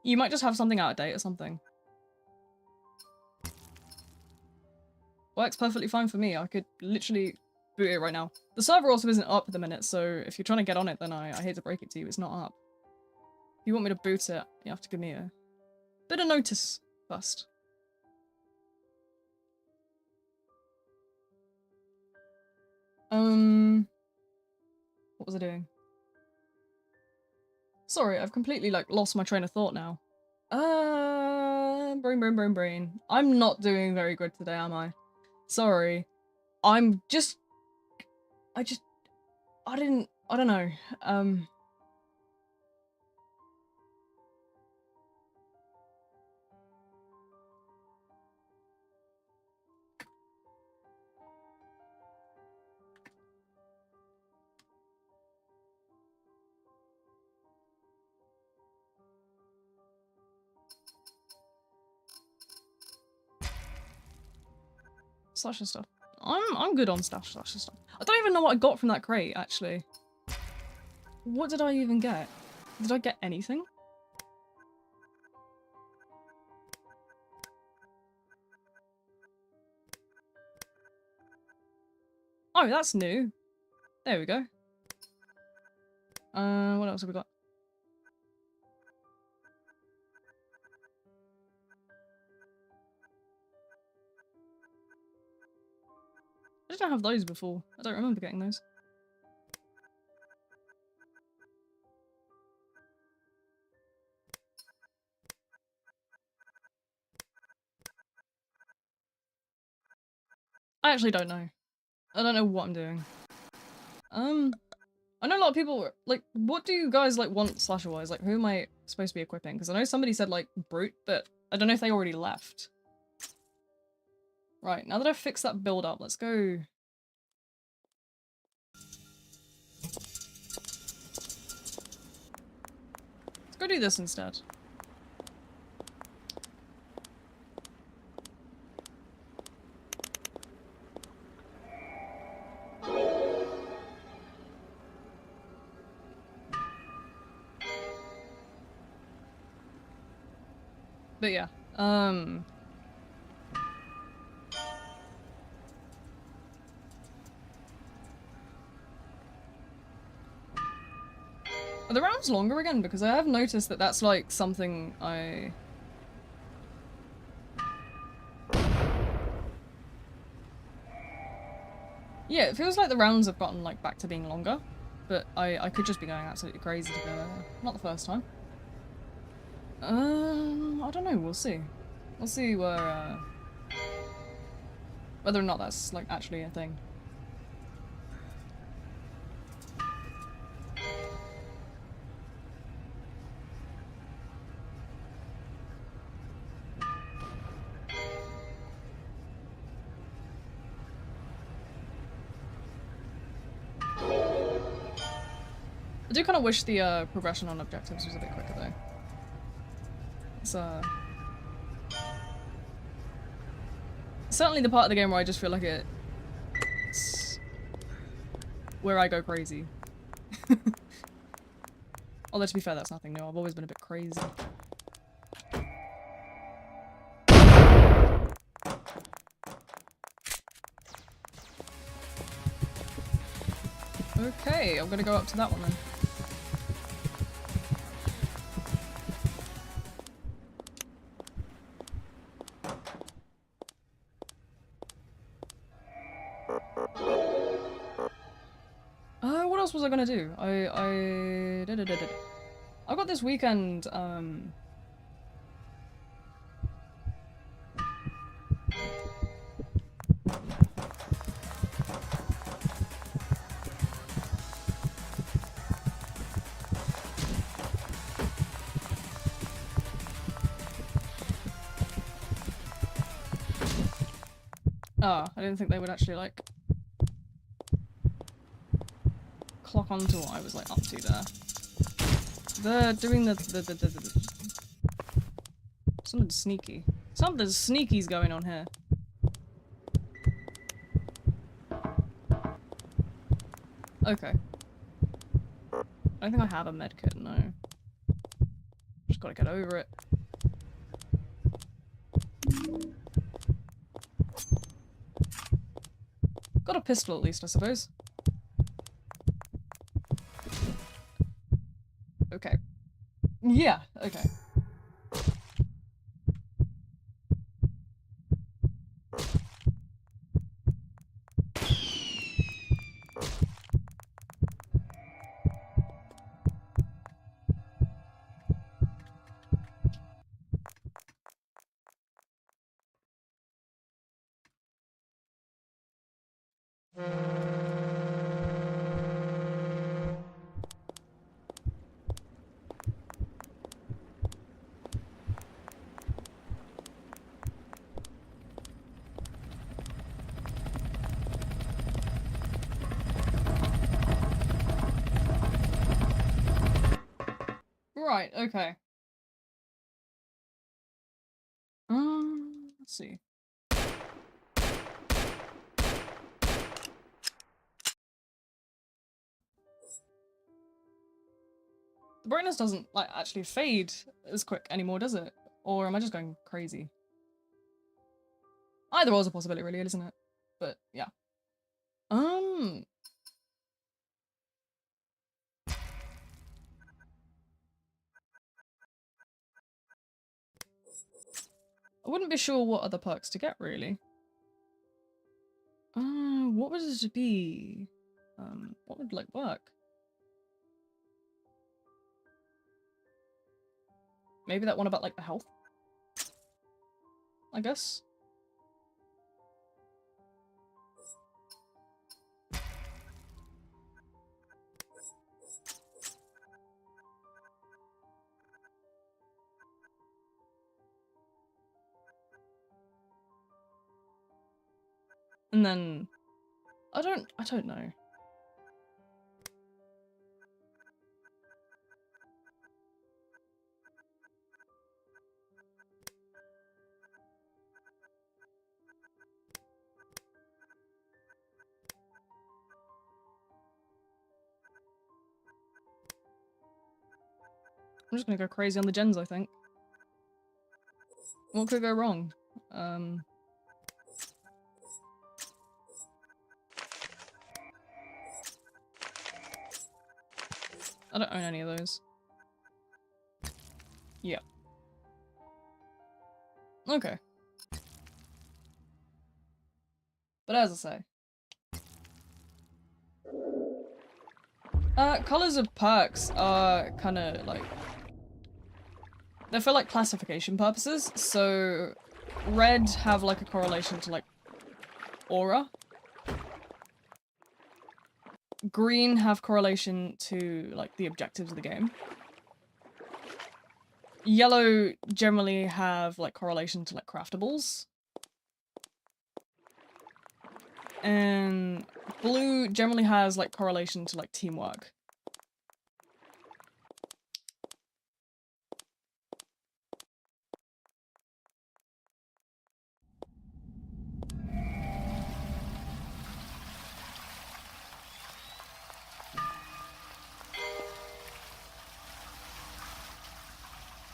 You might just have something out of date or something. Works perfectly fine for me. I could literally boot it right now. The server also isn't up at the minute, so if you're trying to get on it, then I hate to break it to you, it's not up. If you want me to boot it, you have to give me a bit of notice first. What was I doing? Sorry, I've completely, like, lost my train of thought now. Brain. I'm not doing very good today, am I? Sorry. I don't know. Slasher stuff. I'm good on slasher stuff. I don't even know what I got from that crate, actually. What did I even get? Did I get anything? Oh, that's new. There we go. What else have we got? I didn't have those before. I don't remember getting those. I actually don't know. I don't know what I'm doing. I know a lot of people, like, what do you guys, like, want slasher-wise? Like, who am I supposed to be equipping? Because I know somebody said, like, Brute, but I don't know if they already left. Right, now that I've fixed that build up, let's go... Let's go do this instead. But yeah, are the rounds longer again? Because I have noticed that that's, like, something I... Yeah, it feels like the rounds have gotten, like, back to being longer. But I could just be going absolutely crazy to go there. Not the first time. I don't know, we'll see. We'll see where, whether or not that's, like, actually a thing. I do kind of wish the, progression on objectives was a bit quicker, though. It's, certainly the part of the game where I just feel like it's where I go crazy. Although to be fair, that's nothing new. I've always been a bit crazy. Okay, I'm gonna go up to that one then. What else was I gonna do? I got this weekend, I didn't think they would actually, like, clock onto what I was, like, up to there. They're doing something sneaky. Something sneaky's going on here. Okay. I don't think I have a medkit, no. Just gotta get over it. Got a pistol at least, I suppose. Okay. Yeah, okay. Right, okay. Let's see. The brightness doesn't, like, actually fade as quick anymore, does it? Or am I just going crazy? Either or is a possibility, really, isn't it? But, yeah. I wouldn't be sure what other perks to get, really. What would it be? What would, like, work? Maybe that one about, like, the health? I guess? And then... I don't know. I'm just gonna go crazy on the gens, I think. What could go wrong? I don't own any of those. Yeah. Okay. But as I say. Colors of perks are kinda like... they're for like classification purposes, so red have like a correlation to like aura. Green have correlation to like the objectives of the game. Yellow generally have like correlation to like craftables. And blue generally has like correlation to like teamwork.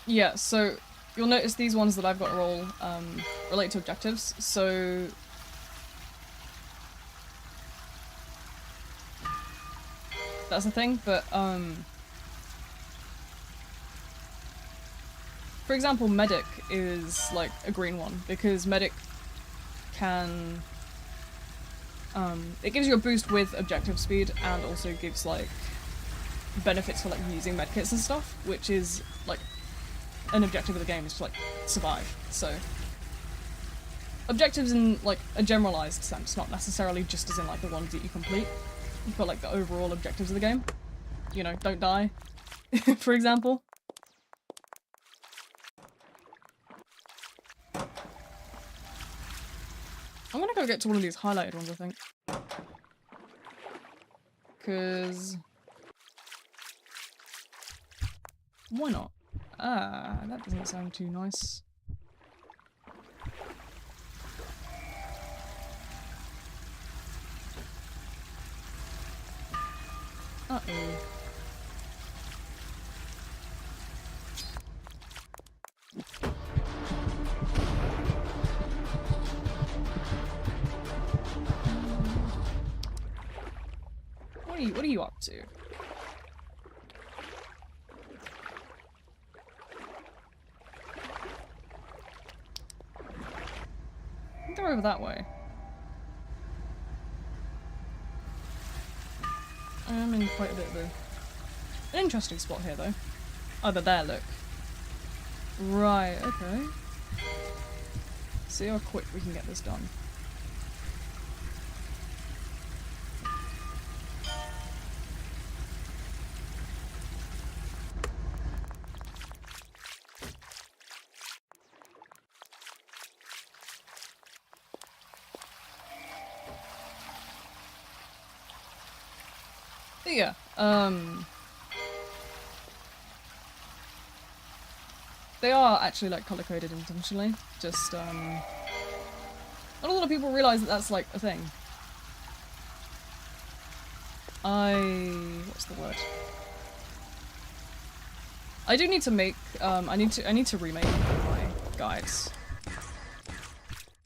Yeah, so you'll notice these ones that I've got are all relate to objectives, so that's the thing, but for example, medic is like a green one because medic can it gives you a boost with objective speed and also gives like benefits for like using medkits and stuff, which is like an objective of the game is to like survive. So objectives in like a generalized sense, not necessarily just as in like the ones that you complete. You've got like the overall objectives of the game. You know, don't die, for example. I'm gonna go get to one of these highlighted ones, I think. Cause... why not? Ah, that doesn't sound too nice. Uh-oh. What are you up to? I think they're over that way. I'm in quite a bit of an interesting spot here, though. Oh, they're there, look. Right, okay. See how quick we can get this done. But yeah, they are actually like color coded intentionally. Just not a lot of people realize that that's like a thing. What's the word? I do need to make I need to remake my guides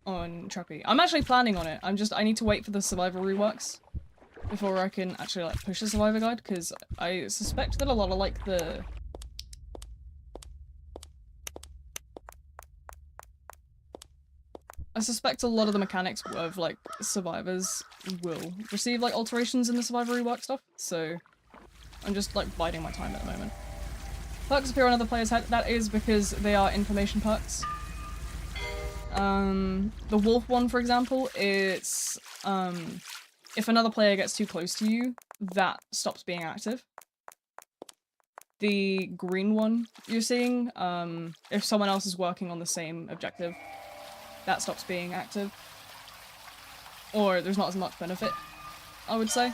on Treppy. I'm actually planning on it. I need to wait for the survivor reworks before I can actually like push the survivor guide, because I suspect that a lot of like the mechanics of like survivors will receive like alterations in the survivor rework stuff, so I'm just like biding my time at the moment. Perks appear on other players' head. That is because they are information perks. The wolf one, for example, it's if another player gets too close to you, that stops being active. The green one you're seeing, if someone else is working on the same objective, that stops being active. Or there's not as much benefit, I would say.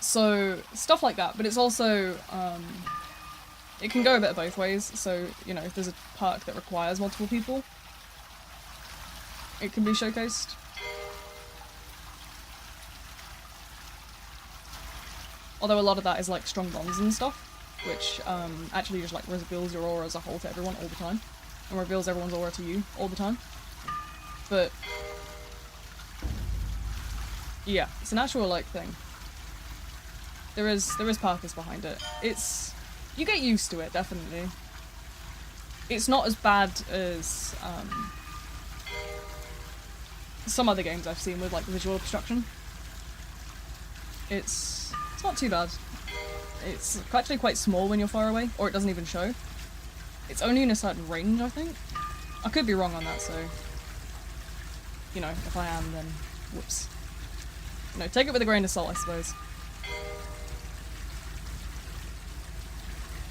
So, stuff like that, but it's also, it can go a bit both ways, so, you know, if there's a perk that requires multiple people, it can be showcased. Although a lot of that is like strong bonds and stuff, which actually just like reveals your aura as a whole to everyone all the time, and reveals everyone's aura to you all the time. But yeah, it's an actual like thing. There is purpose behind it. You get used to it, definitely. It's not as bad as some other games I've seen with like visual obstruction. It's not too bad. It's actually quite small when you're far away, or it doesn't even show. It's only in a certain range, I think. I could be wrong on that, so, you know, if I am, then whoops. You know, take it with a grain of salt, I suppose.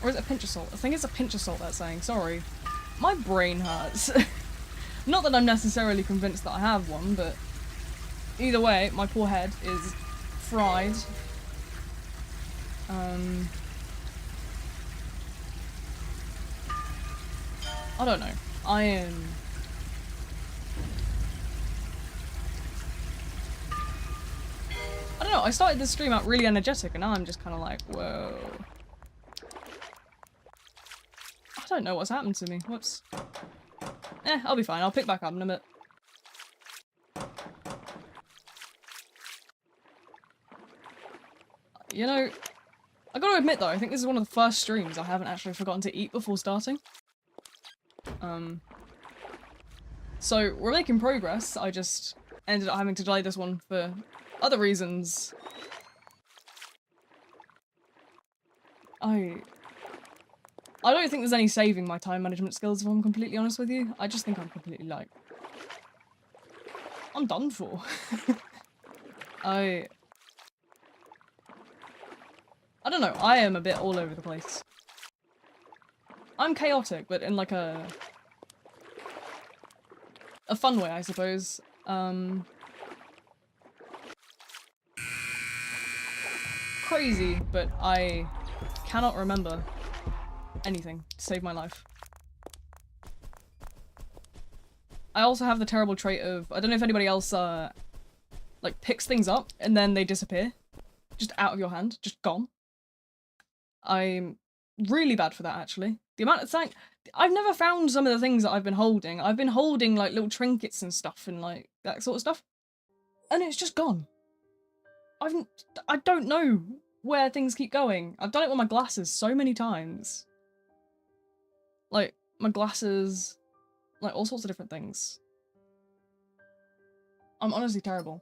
Or is it a pinch of salt? I think it's a pinch of salt, that's saying. Sorry. My brain hurts. Not that I'm necessarily convinced that I have one, but either way, my poor head is fried. I don't know. I don't know, I started this stream out really energetic and now I'm just kind of like, whoa. I don't know what's happened to me. Whoops. I'll be fine. I'll pick back up in a bit. You know, I gotta admit though, I think this is one of the first streams I haven't actually forgotten to eat before starting. So we're making progress, I just ended up having to delay this one for other reasons. I don't think there's any saving my time management skills, if I'm completely honest with you. I just think I'm completely like, I'm done for. I don't know, I am a bit all over the place. I'm chaotic, but in like a fun way, I suppose. Crazy, but I cannot remember anything to save my life. I also have the terrible trait of, I don't know if anybody else like picks things up and then they disappear. Just out of your hand, just gone. I'm really bad for that, actually. The amount of time I've never found some of the things that I've been holding. I've been holding like little trinkets and stuff and like that sort of stuff. And it's just gone. I don't know where things keep going. I've done it with my glasses so many times. Like, my glasses, like all sorts of different things. I'm honestly terrible.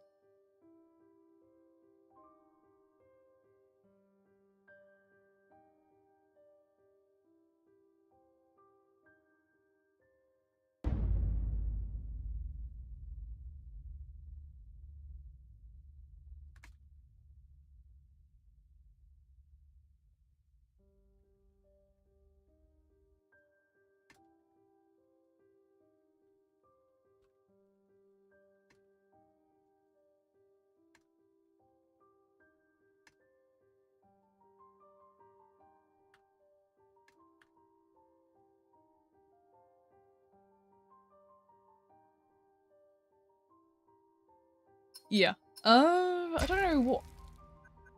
Yeah. I don't know what...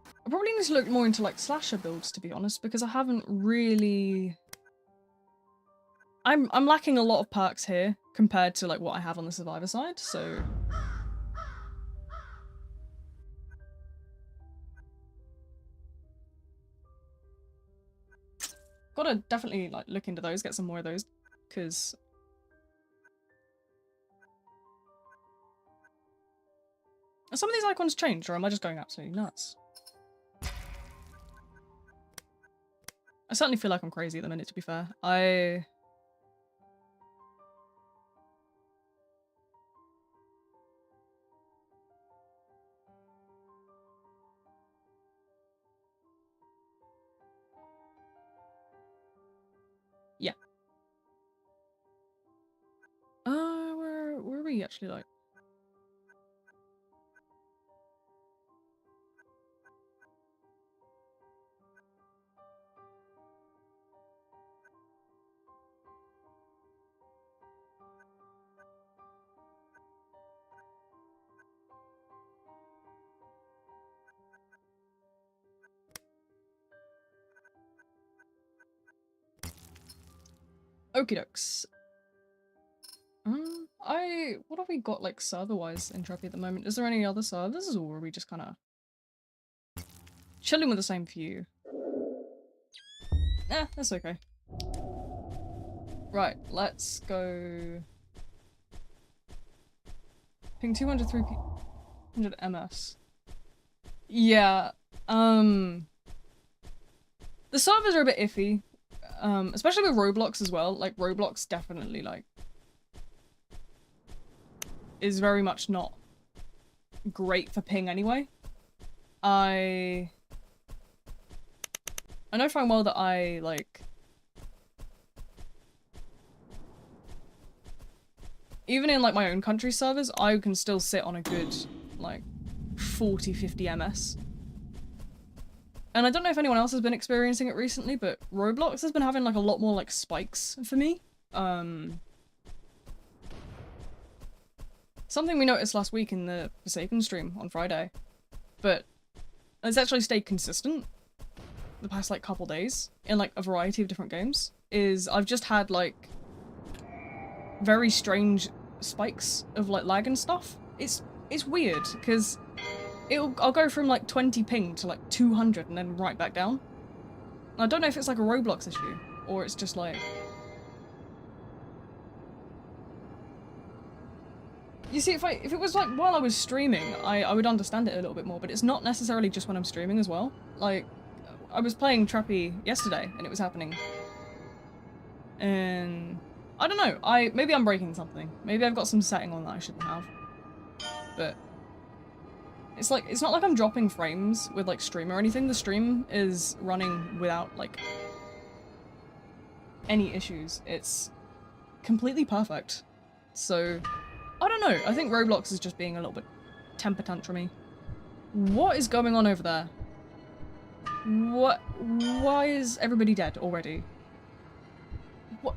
I probably need to look more into, like, slasher builds, to be honest, because I haven't really... I'm lacking a lot of perks here compared to, like, what I have on the survivor side, so... Gotta definitely, like, look into those, get some more of those, because... Are some of these icons changed, or am I just going absolutely nuts? I certainly feel like I'm crazy at the minute, to be fair. Yeah. Where are we actually, like? Okie dokes. What have we got, like, server-wise in Treppy at the moment? Is there any other servers, or are we just kind of chilling with the same few? Eh, that's okay. Right, let's go... Ping 203 100 ms. Yeah, the servers are a bit iffy. Especially with Roblox as well. Like, Roblox definitely, like, is very much not great for ping anyway. I know fine well that I, like... Even in, like, my own country servers, I can still sit on a good, like, 40-50 ms. And I don't know if anyone else has been experiencing it recently, but Roblox has been having, like, a lot more, like, spikes for me. Something we noticed last week in the Forsaken stream on Friday, but it's actually stayed consistent the past, like, couple days in, like, a variety of different games, is I've just had, like, very strange spikes of, like, lag and stuff. It's weird, because I'll go from, like, 20 ping to, like, 200 and then right back down. I don't know if it's, like, a Roblox issue, or it's just, like... You see, if it was, like, while I was streaming, I would understand it a little bit more, but it's not necessarily just when I'm streaming as well. Like, I was playing Treppy yesterday, and it was happening. And... I don't know, maybe I'm breaking something. Maybe I've got some setting on that I shouldn't have. But... It's like, it's not like I'm dropping frames with, like, stream or anything. The stream is running without, like, any issues. It's completely perfect. So, I don't know. I think Roblox is just being a little bit temper tantrumy. What is going on over there? Why is everybody dead already? What?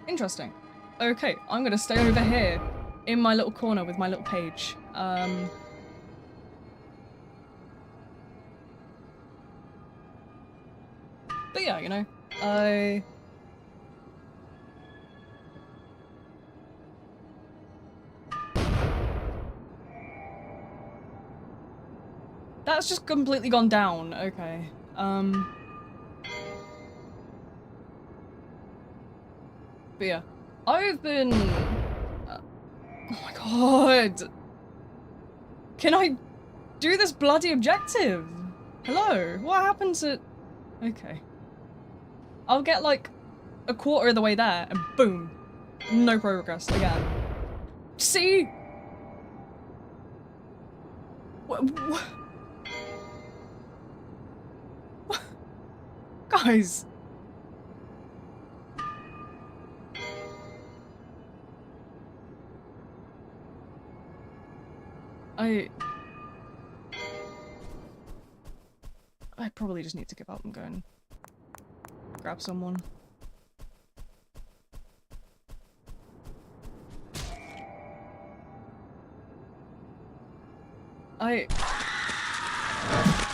Interesting. Okay, I'm gonna stay over here in my little corner with my little page. yeah, you know, I... That's just completely gone down. Okay. But yeah. I've been... oh my god! Can I do this bloody objective? Hello? What happened to... Okay. I'll get like a quarter of the way there and boom. No progress again. See? What? Guys. I probably just need to give up and go and grab someone.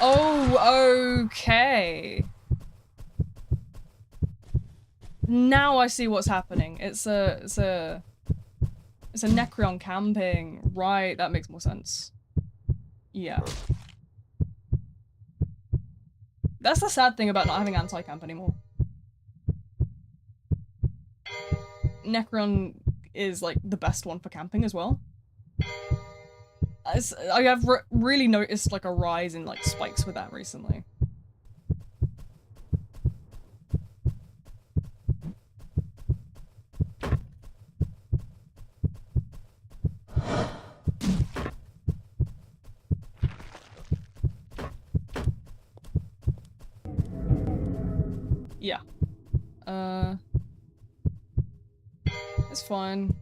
Oh, okay. Now I see what's happening. It's a Necreon camping. Right, that makes more sense. Yeah. That's the sad thing about not having anti-camp anymore. Necreon is like the best one for camping as well. I have really noticed like a rise in like spikes with that recently. Yeah. It's fine.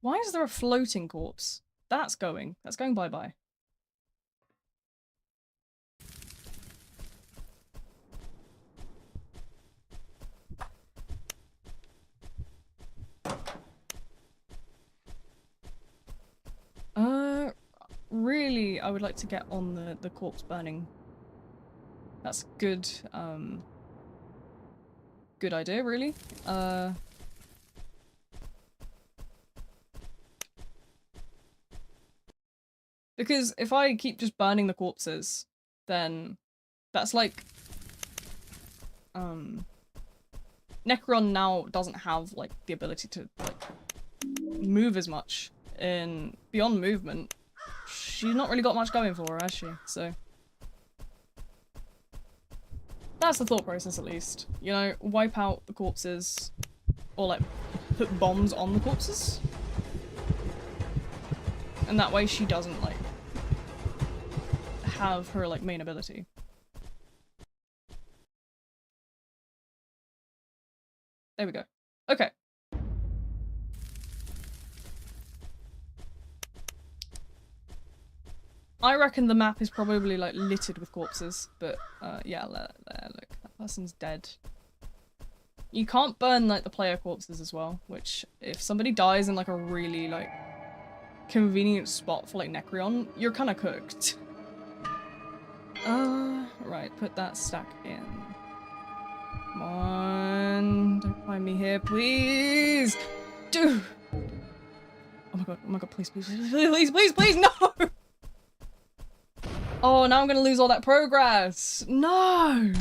Why is there a floating corpse? That's going bye-bye. Really, I would like to get on the corpse burning. That's good, good idea, really. Because if I keep just burning the corpses, then that's like, Necron now doesn't have, like, the ability to, like, move as much. In beyond movement, she's not really got much going for her, has she? So that's the thought process, at least. You know, wipe out the corpses, or like put bombs on the corpses, and that way she doesn't like have her like main ability. There we go. Okay. I reckon the map is probably like littered with corpses, but yeah, look, that person's dead. You can't burn like the player corpses as well, which if somebody dies in like a really like convenient spot for like Necreon, you're kind of cooked. Right, put that stack in. Come on, don't find me here, please. Dude. Oh my god, please, no! Oh, now I'm gonna lose all that progress. No!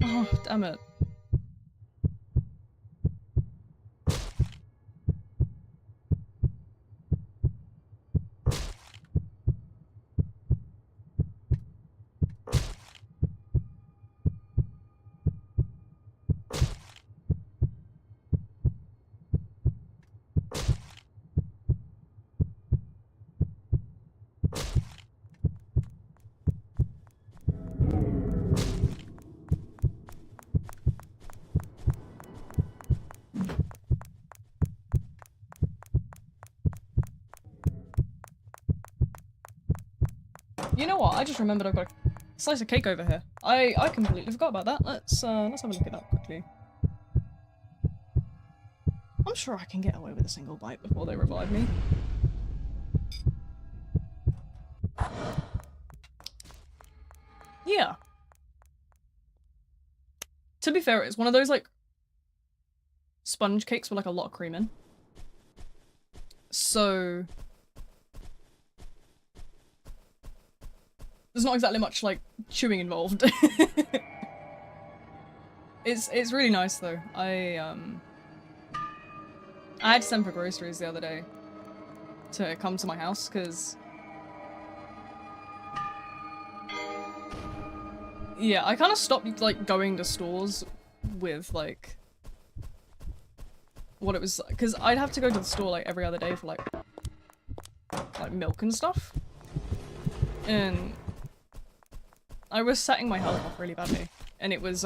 Oh, damn it. You know what? I just remembered I've got a slice of cake over here. I completely forgot about that. Let's have a look at that quickly. I'm sure I can get away with a single bite before they revive me. Yeah. To be fair, it's one of those like sponge cakes with like a lot of cream in. So there's not exactly much like chewing involved. It's really nice though. I had to send for groceries the other day to come to my house because yeah, I kind of stopped like going to stores with like what it was, because I'd have to go to the store like every other day for like milk and stuff, and I was setting my health off really badly, and it was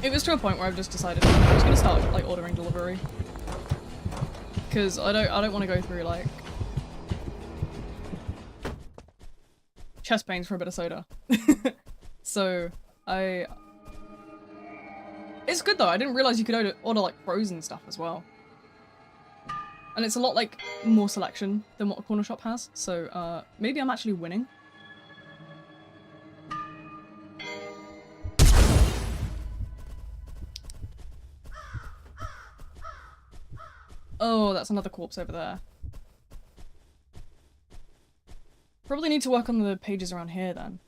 it was to a point where I've just decided I'm just gonna start like ordering delivery, because I don't want to go through like chest pains for a bit of soda. So it's good though. I didn't realize you could order like frozen stuff as well, and it's a lot like more selection than what a corner shop has. So maybe I'm actually winning. Oh, that's another corpse over there. Probably need to work on the pages around here then.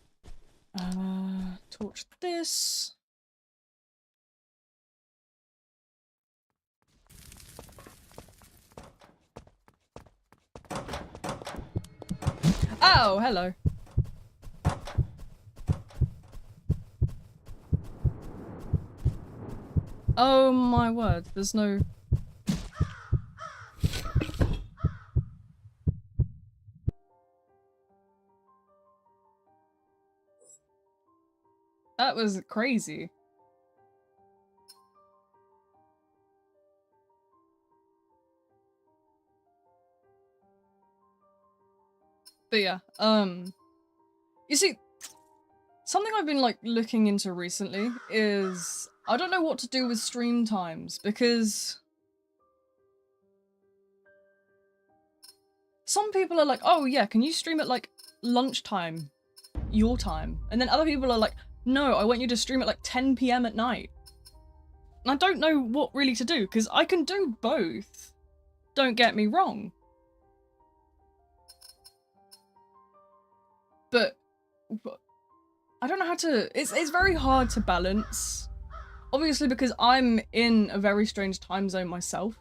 Torch this. Oh, hello. Oh my word, there's no... That was crazy. But yeah, you see, something I've been like looking into recently is I don't know what to do with stream times, because some people are like, oh yeah, can you stream at like lunchtime, your time? And then other people are like, no, I want you to stream at like 10 PM at night. And I don't know what really to do, because I can do both. Don't get me wrong. But I don't know how to... It's very hard to balance. Obviously, because I'm in a very strange time zone myself.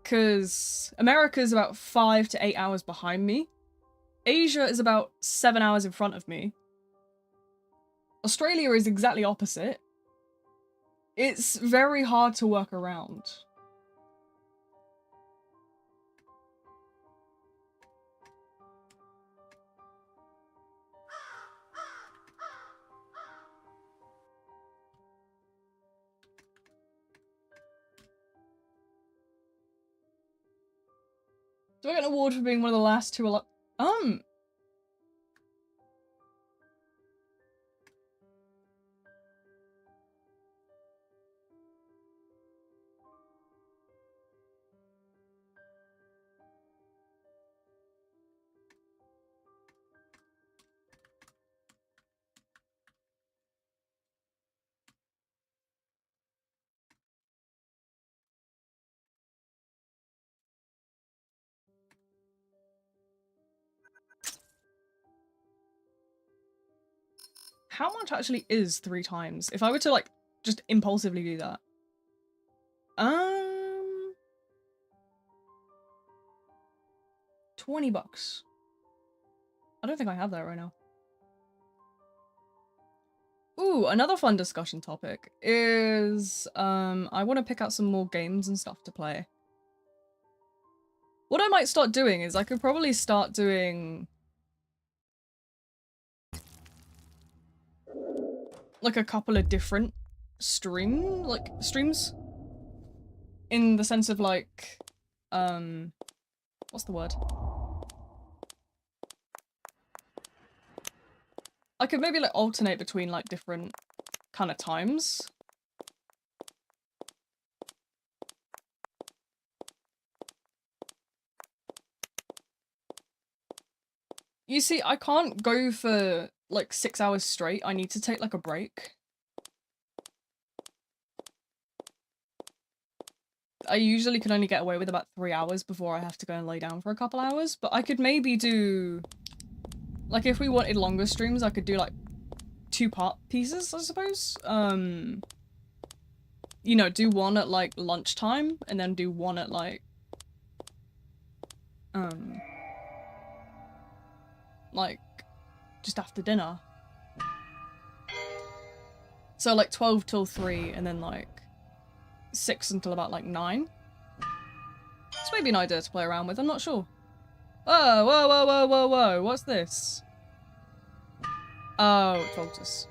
Because America's about 5 to 8 hours behind me. Asia is about 7 hours in front of me. Australia is exactly opposite. It's very hard to work around. Do I get an award for being one of the last two alive? How much actually is 3 times? If I were to like just impulsively do that. $20. I don't think I have that right now. Ooh, another fun discussion topic is I want to pick out some more games and stuff to play. What I might start doing is I could probably start doing like a couple of different streams in the sense of like, what's the word? I could maybe like alternate between like different kind of times. You see, I can't go for like 6 hours straight. I need to take like a break. I usually can only get away with about 3 hours before I have to go and lay down for a couple hours, but I could maybe do, like if we wanted longer streams, I could do like 2-part pieces, I suppose. You know, do one at like lunchtime and then do one at like just after dinner. So like 12 till 3 and then like 6 until about like 9. It's maybe an idea to play around with, I'm not sure. Whoa, whoa, whoa, whoa, whoa, whoa, what's this? Oh, it told us.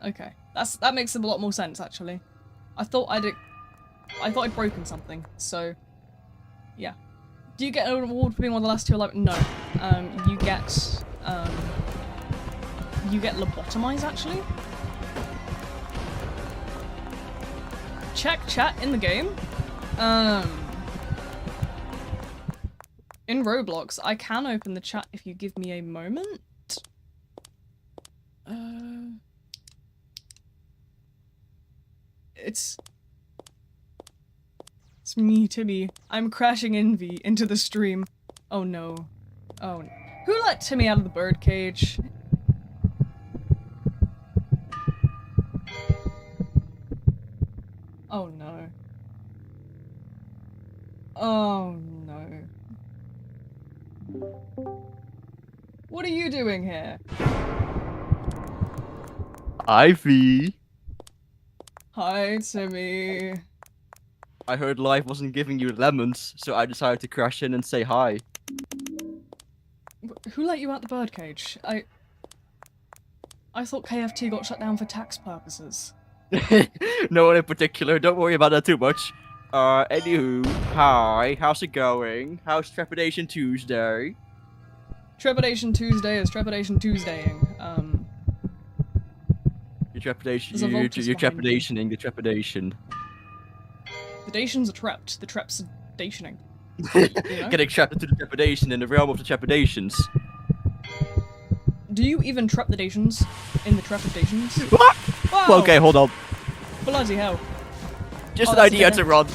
Okay, that makes a lot more sense actually. I thought I'd broken something, so yeah. Do you get an award for being one of the last 2 alive? No. You get lobotomized actually. Check chat in the game. In Roblox, I can open the chat if you give me a moment. It's me, Timmy. I'm crashing envy into the stream. Oh no. Oh no. Who let Timmy out of the birdcage? Oh no. Oh no. What are you doing here? Ivy. Hi, Timmy. I heard life wasn't giving you lemons, so I decided to crash in and say hi. Who let you out the birdcage? I thought KFT got shut down for tax purposes. No one in particular, don't worry about that too much. Anywho, hi, how's it going? How's Trepidation Tuesday? Trepidation Tuesday is Trepidation Tuesdaying. You're There's trepidationing the trepidation. The Dations are trapped. The traps are dationing. You know? Getting trapped into the trepidation in the realm of the trepidations. Do you even trap the Dations in the trepidations? What? Wow. Okay, hold on. Bloody hell. Just an idea to run.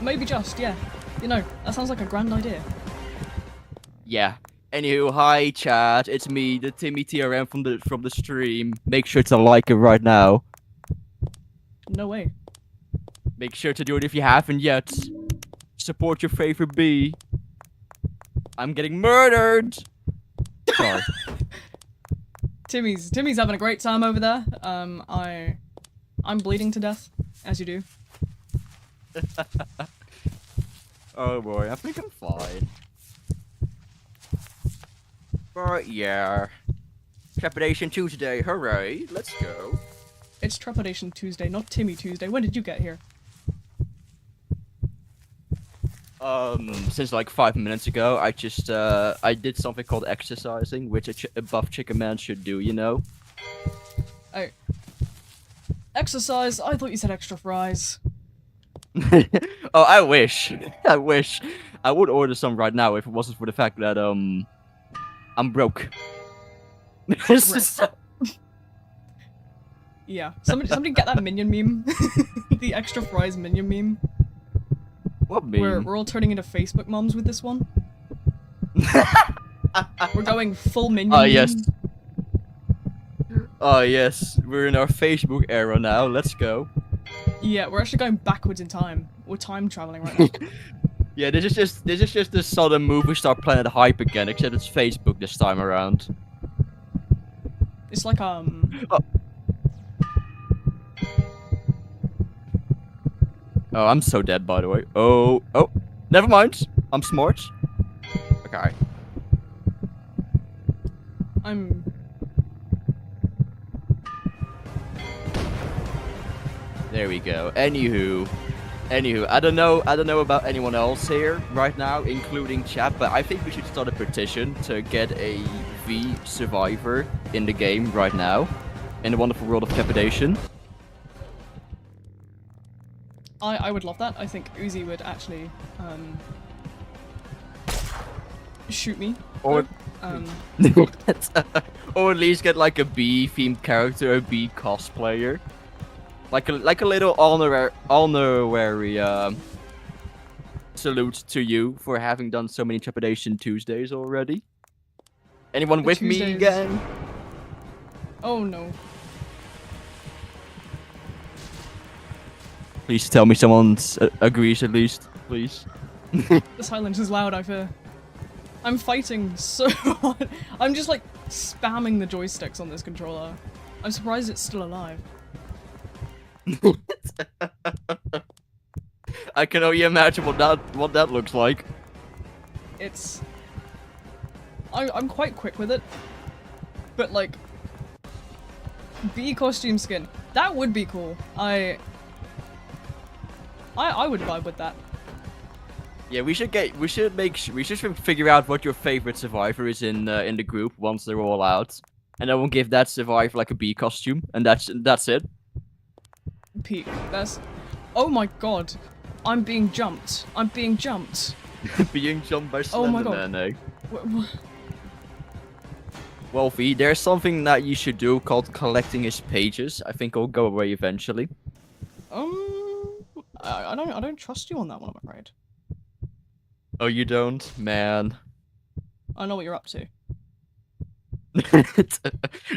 Maybe just, yeah. You know, that sounds like a grand idea. Yeah. Anywho, hi chat, it's me, the Timmy TRM from the stream. Make sure to like it right now. No way. Make sure to do it if you haven't yet. Support your favorite bee. I'm getting murdered. Sorry. Timmy's having a great time over there. I'm bleeding to death, as you do. Oh boy, I think I'm fine. But yeah. Trepidation Tuesday, hooray, let's go. It's Trepidation Tuesday, not Timmy Tuesday. When did you get here? Since like 5 minutes ago, I just, I did something called exercising, which a buff chicken man should do, you know? Oh. Exercise? I thought you said extra fries. Oh, I wish. I wish. I would order some right now if it wasn't for the fact that, I'm broke. Yeah. Somebody get that minion meme. The extra fries minion meme. What meme? We're all turning into Facebook moms with this one. We're going full minion. Oh, yes. Oh, yes. We're in our Facebook era now. Let's go. Yeah, we're actually going backwards in time. We're time traveling right now. Yeah, this is just the sudden movie star Planet hype again, except it's Facebook this time around. It's like Oh. Oh, I'm so dead, by the way. Oh, never mind. I'm smart. Okay. There we go. Anywho, I don't know about anyone else here right now, including chat, but I think we should start a petition to get a V survivor in the game right now, in the wonderful world of Trepidation. I would love that. I think Uzi would actually shoot me. Or or at least get like a B themed character, a B cosplayer. Like a little honorary salute to you for having done so many Trepidation Tuesdays already. Anyone with me again? Oh no. Please tell me someone agrees at least, please. The silence is loud, I fear. I'm fighting so hard. I'm just like spamming the joysticks on this controller. I'm surprised it's still alive. I can only imagine what that looks like. It's... I'm quite quick with it. But like... Bee costume skin. That would be cool. I would vibe with that. Yeah, we should figure out what your favorite survivor is in the group once they're all out, and then we'll give that survivor like a bee costume, and that's it. Peak. That's... Oh my god. I'm being jumped. I'm being jumped. Being jumped by Oh my god. Slenderman, eh? Well, V, there's something that you should do called collecting his pages. I think it'll go away eventually. I don't trust you on that one, I'm afraid. Oh, you don't? Man. I know what you're up to.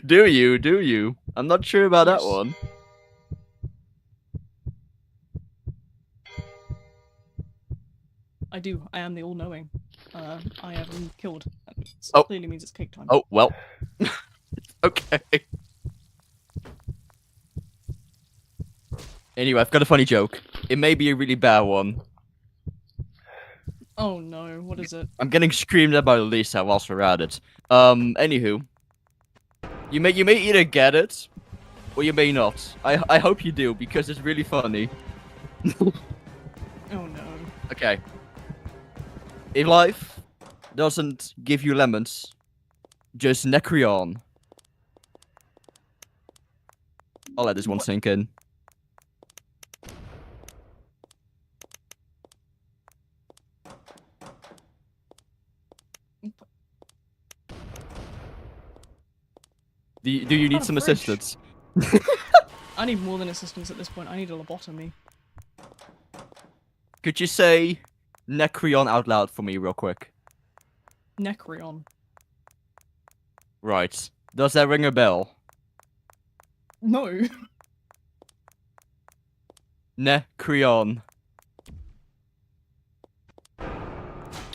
Do you? I'm not sure about that one. I do. I am the all-knowing. I have been killed. That clearly means it's cake time. Oh, well. Okay. Anyway, I've got a funny joke. It may be a really bad one. Oh no, what is it? I'm getting screamed at by Lisa whilst we're at it. Anywho. You may either get it, or you may not. I hope you do, because it's really funny. Oh no. Okay. If life doesn't give you lemons, just Necreon. I'll let this one sink in. Do you need some assistance? I need more than assistance at this point. I need a lobotomy. Could you say Necreon out loud for me real quick? Necreon. Right. Does that ring a bell? No. Necreon.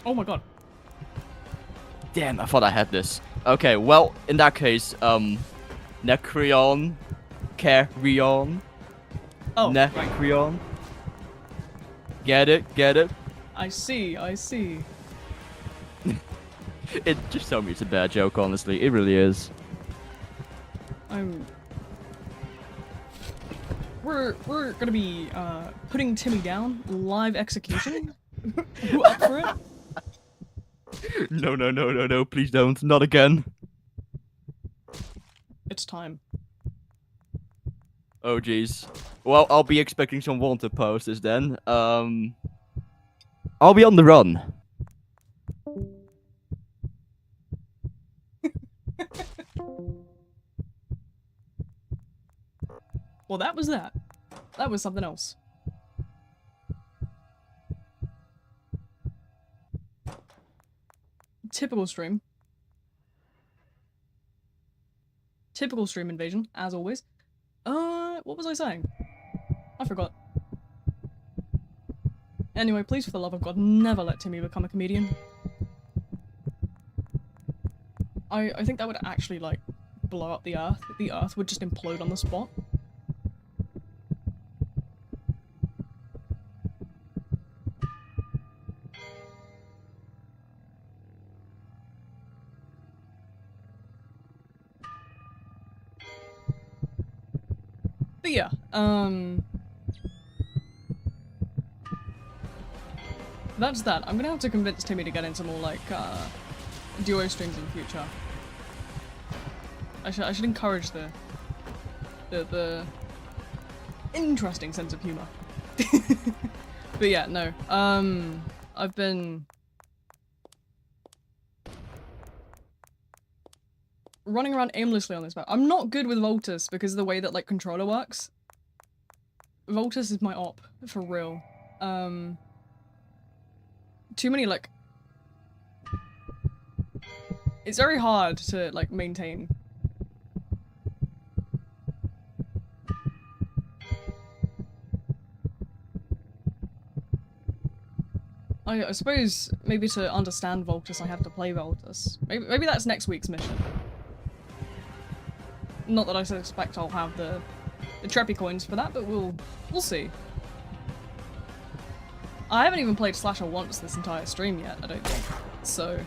Oh my god. Damn, I thought I had this. Okay, well, in that case, Necreon. Carry on. Oh, Necreon. right. Get it? I see. It just told me it's a bad joke, honestly. It really is. We're gonna be putting Timmy down, live execution. You up for it? No, please don't. Not again. It's time. Oh jeez. Well, I'll be expecting some wanted posters then. I'll be on the run. Well, that was that. That was something else. Typical stream. Typical stream invasion, as always. What was I saying? I forgot. Anyway, please, for the love of God, never let Timmy become a comedian. I think that would actually, like, blow up the Earth. The Earth would just implode on the spot. But yeah, that's that. I'm gonna have to convince Timmy to get into more like duo streams in the future. I should encourage the interesting sense of humor. But yeah, no. I've been running around aimlessly on this map. I'm not good with Voltus because of the way that like controller works. Voltus is my op, for real. Too many like... It's very hard to like maintain. I suppose maybe to understand Voltus I have to play Voltus. Maybe that's next week's mission. Not that I suspect I'll have the Treppy coins for that, but we'll see. I haven't even played Slasher once this entire stream yet, I don't think. So...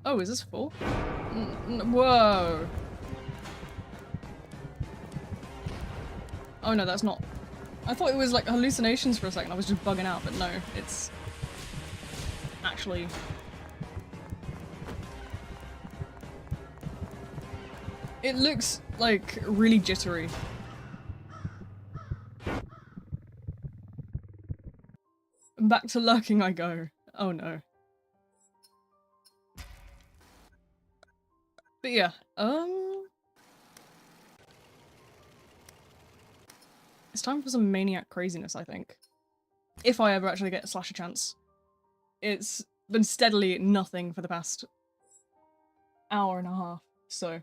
Oh, is this full? Whoa! Oh no, that's not... I thought it was like hallucinations for a second, I was just bugging out, but no, it's... actually... It looks, like, really jittery. Back to lurking I go. Oh no. But yeah, it's time for some maniac craziness, I think. If I ever actually get a slasher chance. It's been steadily nothing for the past hour and a half, so...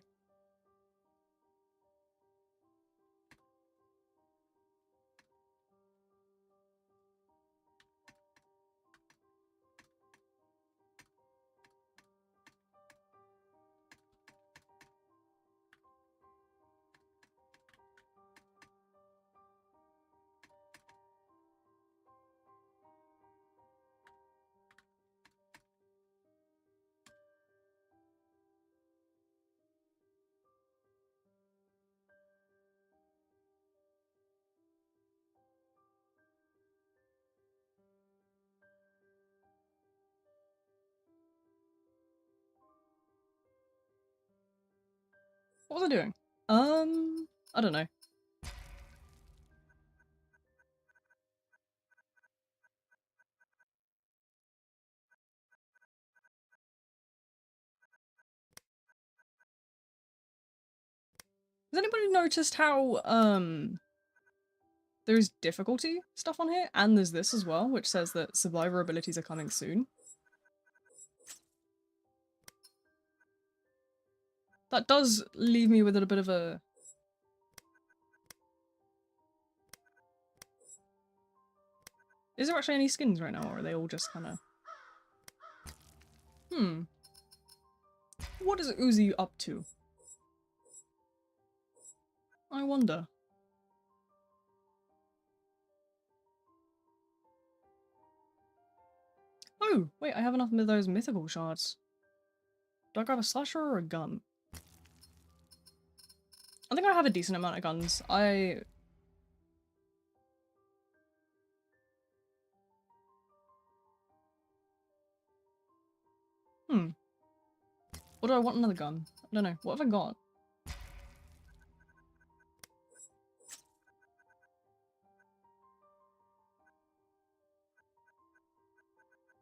What was I doing? I don't know. Has anybody noticed how, there's difficulty stuff on here? And there's this as well, which says that survivor abilities are coming soon. That does leave me with a bit of a... Is there actually any skins right now, or are they all just kinda... What is Uzi up to? I wonder. Oh, wait, I have enough of those mythical shards. Do I grab a slasher or a gun? I think I have a decent amount of guns. What do I want another gun? I don't know. What have I got?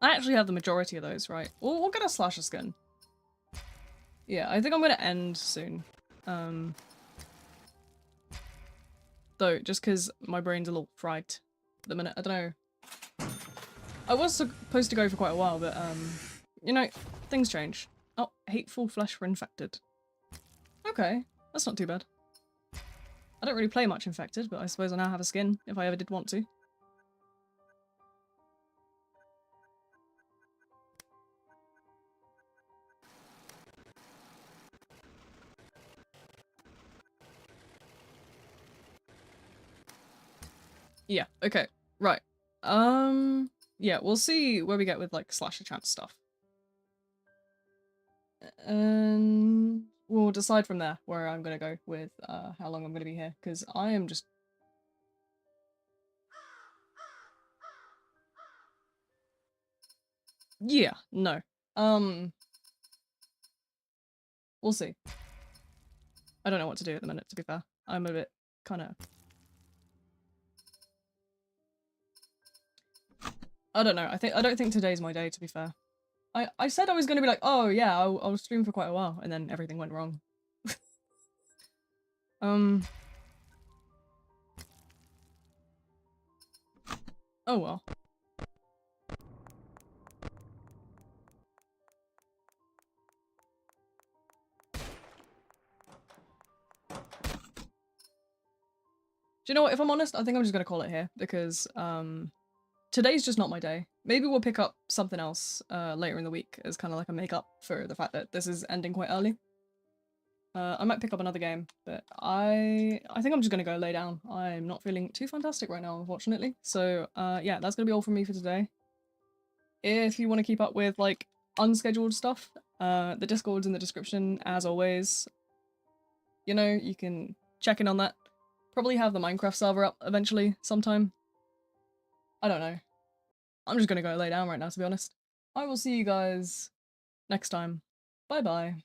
I actually have the majority of those, right? We'll get a slasher skin. Yeah, I think I'm gonna end soon. Though, just because my brain's a little fried at the minute. I don't know. I was supposed to go for quite a while, but, you know, things change. Oh, hateful flesh for infected. Okay, that's not too bad. I don't really play much infected, but I suppose I now have a skin, if I ever did want to. Yeah, okay, right. Yeah, we'll see where we get with, like, slasher chance stuff. And we'll decide from there where I'm gonna go with how long I'm gonna be here, because I am just... Yeah, no. We'll see. I don't know what to do at the minute, to be fair. I'm a bit kind of... I don't know. I don't think today's my day, to be fair. I said I was going to be like, oh yeah, I'll stream for quite a while, and then everything went wrong. Oh well. Do you know what? If I'm honest, I think I'm just going to call it here, because today's just not my day. Maybe we'll pick up something else later in the week as kind of like a make-up for the fact that this is ending quite early. I might pick up another game, but I think I'm just gonna go lay down. I'm not feeling too fantastic right now, unfortunately. So yeah, that's gonna be all from me for today. If you want to keep up with like unscheduled stuff, the Discord's in the description as always. You know, you can check in on that. Probably have the Minecraft server up eventually sometime. I don't know. I'm just gonna go lay down right now, to be honest. I will see you guys next time. Bye bye.